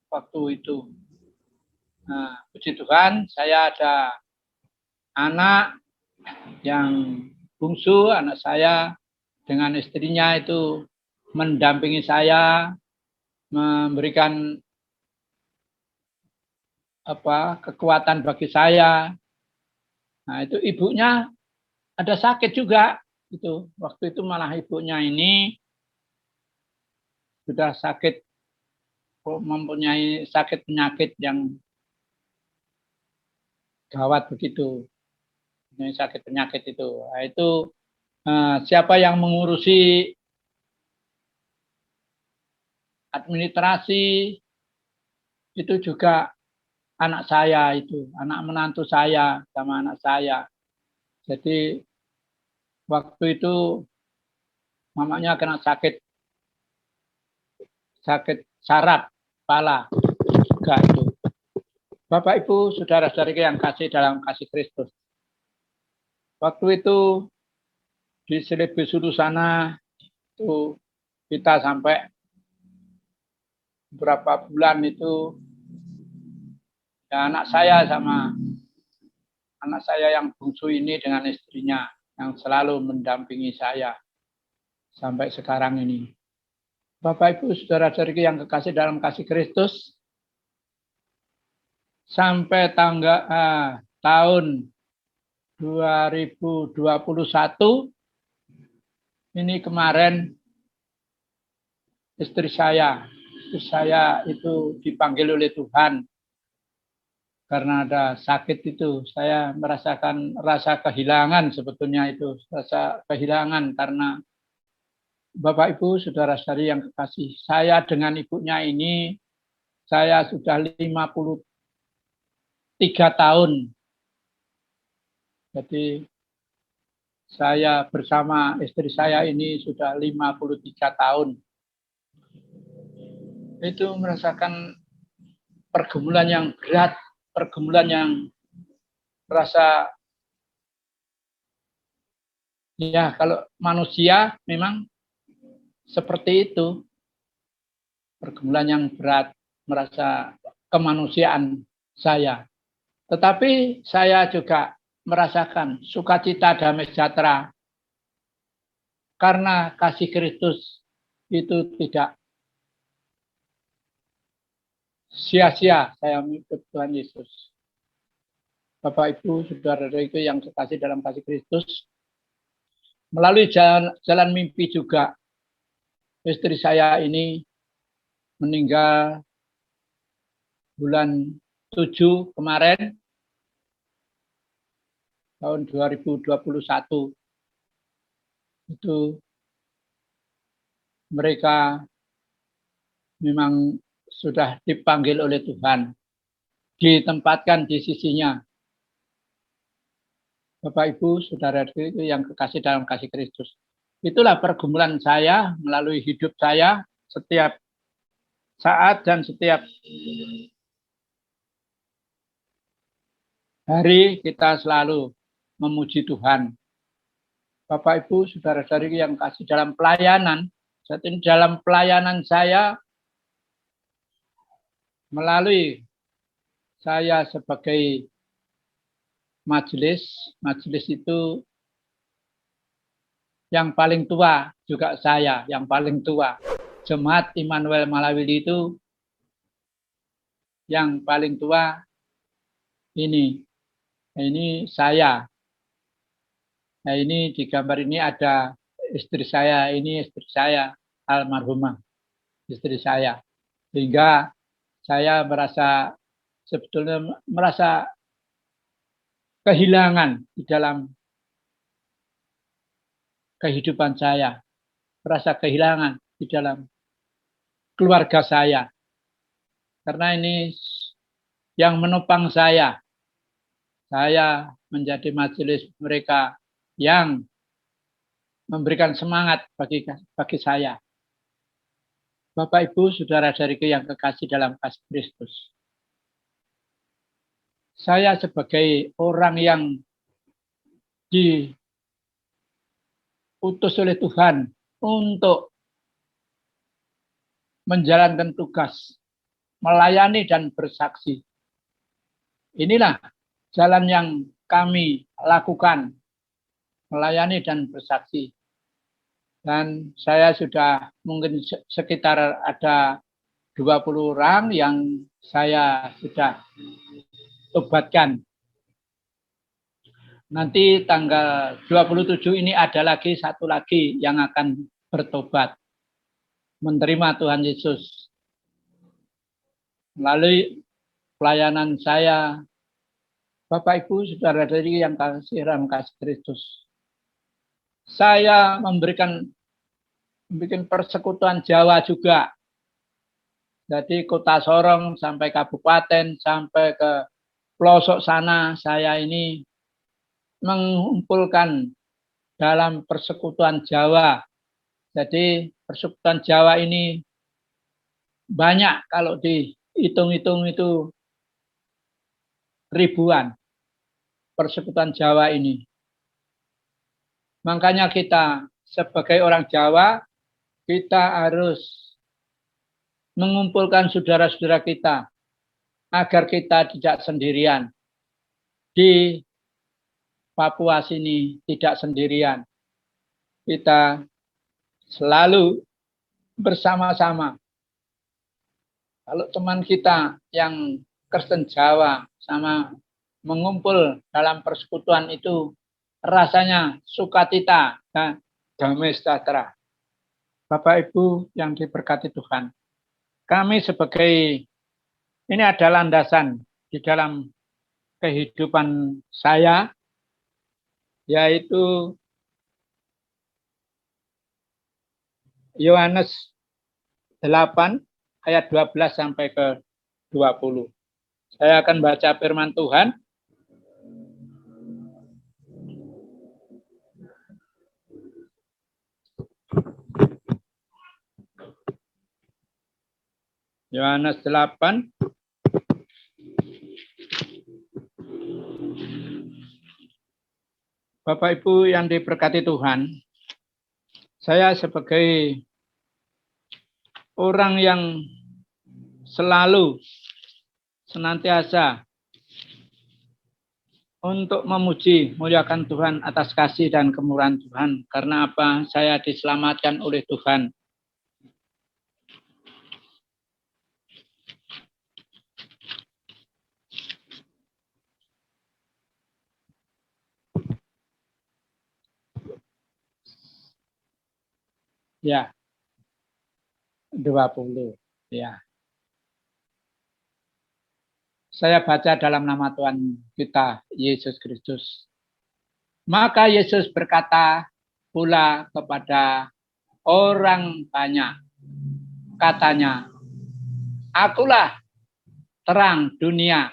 S1: waktu itu. Nah, puji Tuhan, saya ada anak yang bungsu, anak saya dengan istrinya itu mendampingi saya, memberikan kekuatan bagi saya. Nah, itu ibunya ada sakit juga. Itu waktu itu malah ibunya ini sudah sakit, mempunyai sakit penyakit yang gawat begitu. Mempunyai sakit penyakit itu. Nah, itu siapa yang mengurusi administrasi itu juga anak saya itu, anak menantu saya sama anak saya. Jadi waktu itu mamanya kena sakit saraf kepala juga itu. Bapak Ibu, saudara-saudari yang kasih dalam kasih Kristus. Waktu itu di Selebesulu sana itu kita sampai beberapa bulan itu ya, anak saya sama anak saya yang bungsu ini dengan istrinya yang selalu mendampingi saya sampai sekarang ini. Bapak Ibu saudara-saudari yang kekasih dalam kasih Kristus, sampai tahun 2021 ini kemarin istri saya itu dipanggil oleh Tuhan karena ada sakit itu. Saya merasakan rasa kehilangan sebetulnya itu, rasa kehilangan karena Bapak Ibu saudara-saudari yang kekasih, saya dengan ibunya ini saya sudah 53 tahun. Jadi saya bersama istri saya ini sudah 53 tahun. Itu merasakan pergumulan yang berat, pergumulan yang merasa ya kalau manusia memang seperti itu. Pergumulan yang berat, merasa kemanusiaan saya. Tetapi saya juga merasakan sukacita damai sejahtera. Karena kasih Kristus itu tidak sia-sia saya mengikut Tuhan Yesus. Bapak Ibu, saudara-saudara yang kekasih dalam kasih Kristus, melalui jalan mimpi juga istri saya ini meninggal bulan 7 kemarin tahun 2021. Itu mereka memang sudah dipanggil oleh Tuhan, ditempatkan di sisinya. Bapak Ibu saudara yang kekasih dalam kasih Kristus, itulah pergumulan saya melalui hidup saya setiap saat dan setiap hari kita selalu memuji Tuhan. Bapak, Ibu, saudara-saudari yang kasih dalam pelayanan, saat ini dalam pelayanan saya, melalui saya sebagai majelis itu yang paling tua juga saya, yang paling tua. Jemaat Immanuel Malawili itu yang paling tua ini saya. Nah, ini di gambar ini ada istri saya, ini istri saya, almarhumah istri saya. Sehingga saya sebetulnya merasa kehilangan di dalam kehidupan saya. Merasa kehilangan di dalam keluarga saya. Karena ini yang menopang saya. Saya menjadi majelis mereka yang memberikan semangat bagi saya. Bapak, Ibu, saudara-saudariku yang kekasih dalam kasih Kristus. Saya sebagai orang yang diutus oleh Tuhan untuk menjalankan tugas, melayani dan bersaksi. Inilah jalan yang kami lakukan, melayani dan bersaksi. Dan saya sudah mungkin sekitar ada 20 orang yang saya sudah tobatkan. Nanti tanggal 27 ini ada lagi satu lagi yang akan bertobat, menerima Tuhan Yesus. Melalui pelayanan saya, Bapak, Ibu, saudara-saudari yang kasih dalam kasih Kristus, saya membikin persekutuan Jawa juga. Jadi kota Sorong sampai kabupaten, sampai ke pelosok sana, saya ini mengumpulkan dalam persekutuan Jawa. Jadi persekutuan Jawa ini banyak, kalau dihitung-hitung itu ribuan persekutuan Jawa ini. Makanya kita sebagai orang Jawa, kita harus mengumpulkan saudara-saudara kita agar kita tidak sendirian. Di Papua sini tidak sendirian. Kita selalu bersama-sama. Kalau teman kita yang Kristen Jawa sama mengumpul dalam persekutuan itu, rasanya sukacita dan damai sejahtera. Bapak, Ibu yang diberkati Tuhan, kami sebagai ini ada landasan di dalam kehidupan saya, yaitu Yohanes 8 ayat 12 sampai ke 20. Saya akan baca firman Tuhan. Yohanes 8 Bapak, Ibu yang diberkati Tuhan, saya sebagai orang yang selalu senantiasa untuk memuji, muliakan Tuhan atas kasih dan kemurahan Tuhan. Karena apa? Saya diselamatkan oleh Tuhan. Ya, 20. Ya. Saya baca dalam nama Tuhan kita, Yesus Kristus. Maka Yesus berkata pula kepada orang banyak, katanya, "Akulah terang dunia.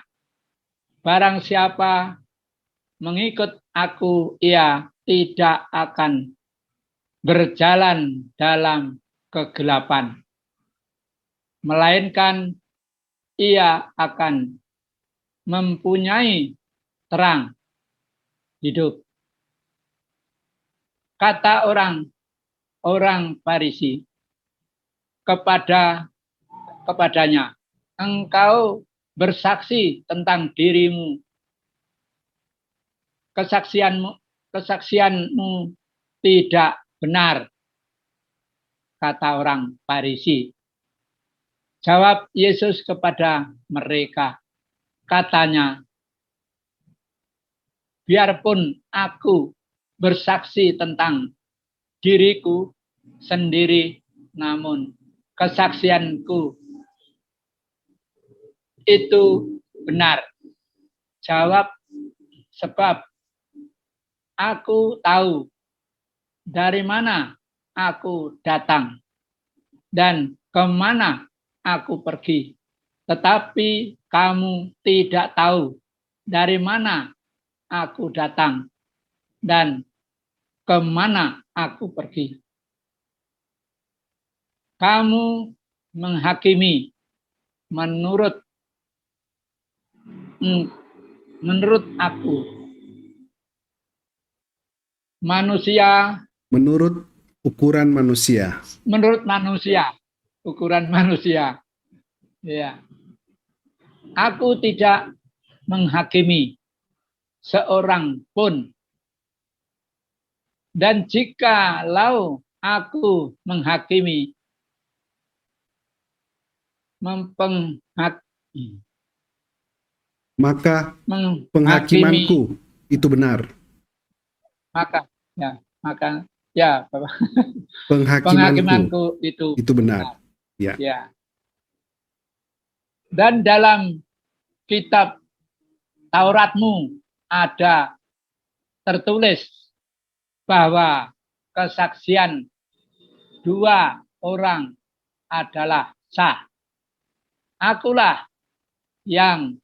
S1: Barang siapa mengikut aku, ia tidak akan berjalan dalam kegelapan, melainkan ia akan mempunyai terang hidup. Kata orang Farisi kepadanya, engkau bersaksi tentang dirimu, kesaksianmu tidak benar, kata orang Farisi. Jawab Yesus kepada mereka, katanya, biarpun aku bersaksi tentang diriku sendiri, namun kesaksianku itu benar. Jawab, sebab aku tahu dari mana aku datang dan kemana aku pergi. Tetapi kamu tidak tahu dari mana aku datang dan kemana aku pergi. Kamu menghakimi menurut aku. Manusia
S3: menurut ukuran manusia.
S1: Menurut manusia, ukuran manusia. Ya. Aku tidak menghakimi seorang pun. Dan jikalau aku menghakimi,
S3: maka penghakimanku itu benar.
S1: Maka Bapak. Penghakimanku itu
S3: benar. Ya.
S1: Ya. Dan dalam kitab Tauratmu ada tertulis bahwa kesaksian dua orang adalah sah. Akulah yang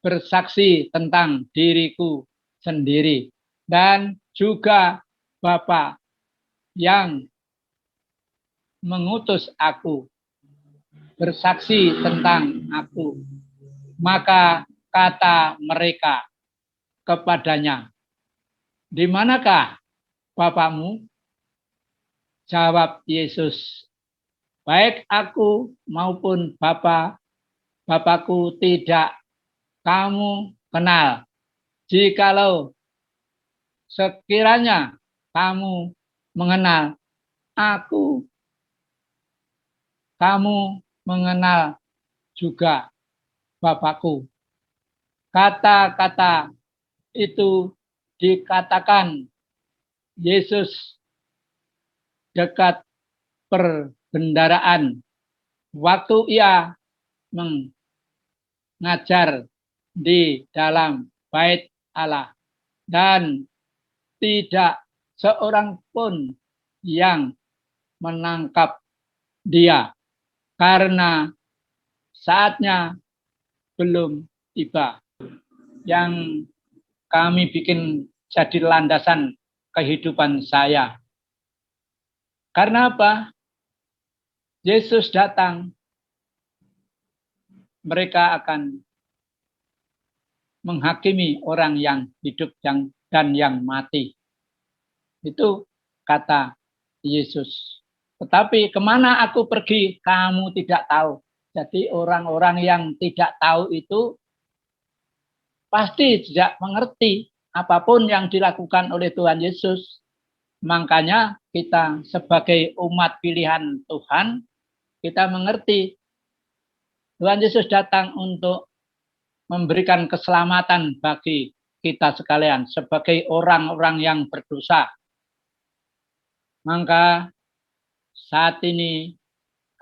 S1: bersaksi tentang diriku sendiri dan juga Bapa yang mengutus aku bersaksi tentang aku. Maka kata mereka kepadanya, di manakah Bapamu? Jawab Yesus, baik aku maupun Bapakku tidak kamu kenal. Jikalau sekiranya kamu mengenal aku, kamu mengenal juga Bapakku. Kata-kata itu dikatakan Yesus dekat perbendaharaan waktu ia mengajar di dalam bait Allah, dan tidak seorang pun yang menangkap dia karena saatnya belum tiba. Yang kami bikin jadi landasan kehidupan saya. Karena apa? Yesus datang, mereka akan menghakimi orang yang hidup dan yang mati. Itu kata Yesus. Tetapi kemana aku pergi, kamu tidak tahu. Jadi orang-orang yang tidak tahu itu pasti tidak mengerti apapun yang dilakukan oleh Tuhan Yesus. Makanya kita sebagai umat pilihan Tuhan, kita mengerti Tuhan Yesus datang untuk memberikan keselamatan bagi kita sekalian sebagai orang-orang yang berdosa. Maka saat ini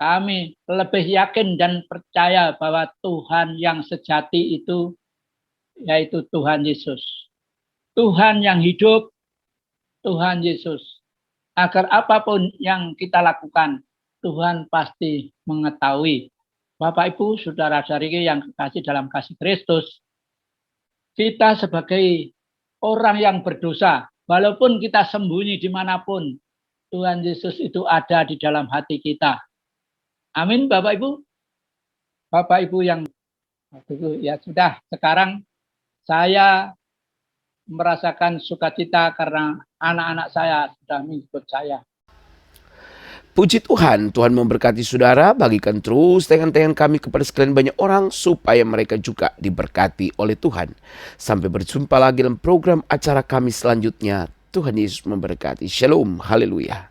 S1: kami lebih yakin dan percaya bahwa Tuhan yang sejati itu yaitu Tuhan Yesus. Tuhan yang hidup, Tuhan Yesus. Agar apapun yang kita lakukan, Tuhan pasti mengetahui. Bapak, Ibu, saudara-saudari yang kekasih dalam kasih Kristus, kita sebagai orang yang berdosa, walaupun kita sembunyi dimanapun, Tuhan Yesus itu ada di dalam hati kita. Amin, Bapak Ibu. Bapak Ibu yang ya sudah, sekarang saya merasakan sukacita karena anak-anak saya sudah mengikut saya.
S2: Puji Tuhan, Tuhan memberkati saudara, bagikan terus tayangan-tayangan kami kepada sekalian banyak orang supaya mereka juga diberkati oleh Tuhan. Sampai berjumpa lagi dalam program acara kami selanjutnya. Tuhan Yesus memberkati. Shalom, haleluya.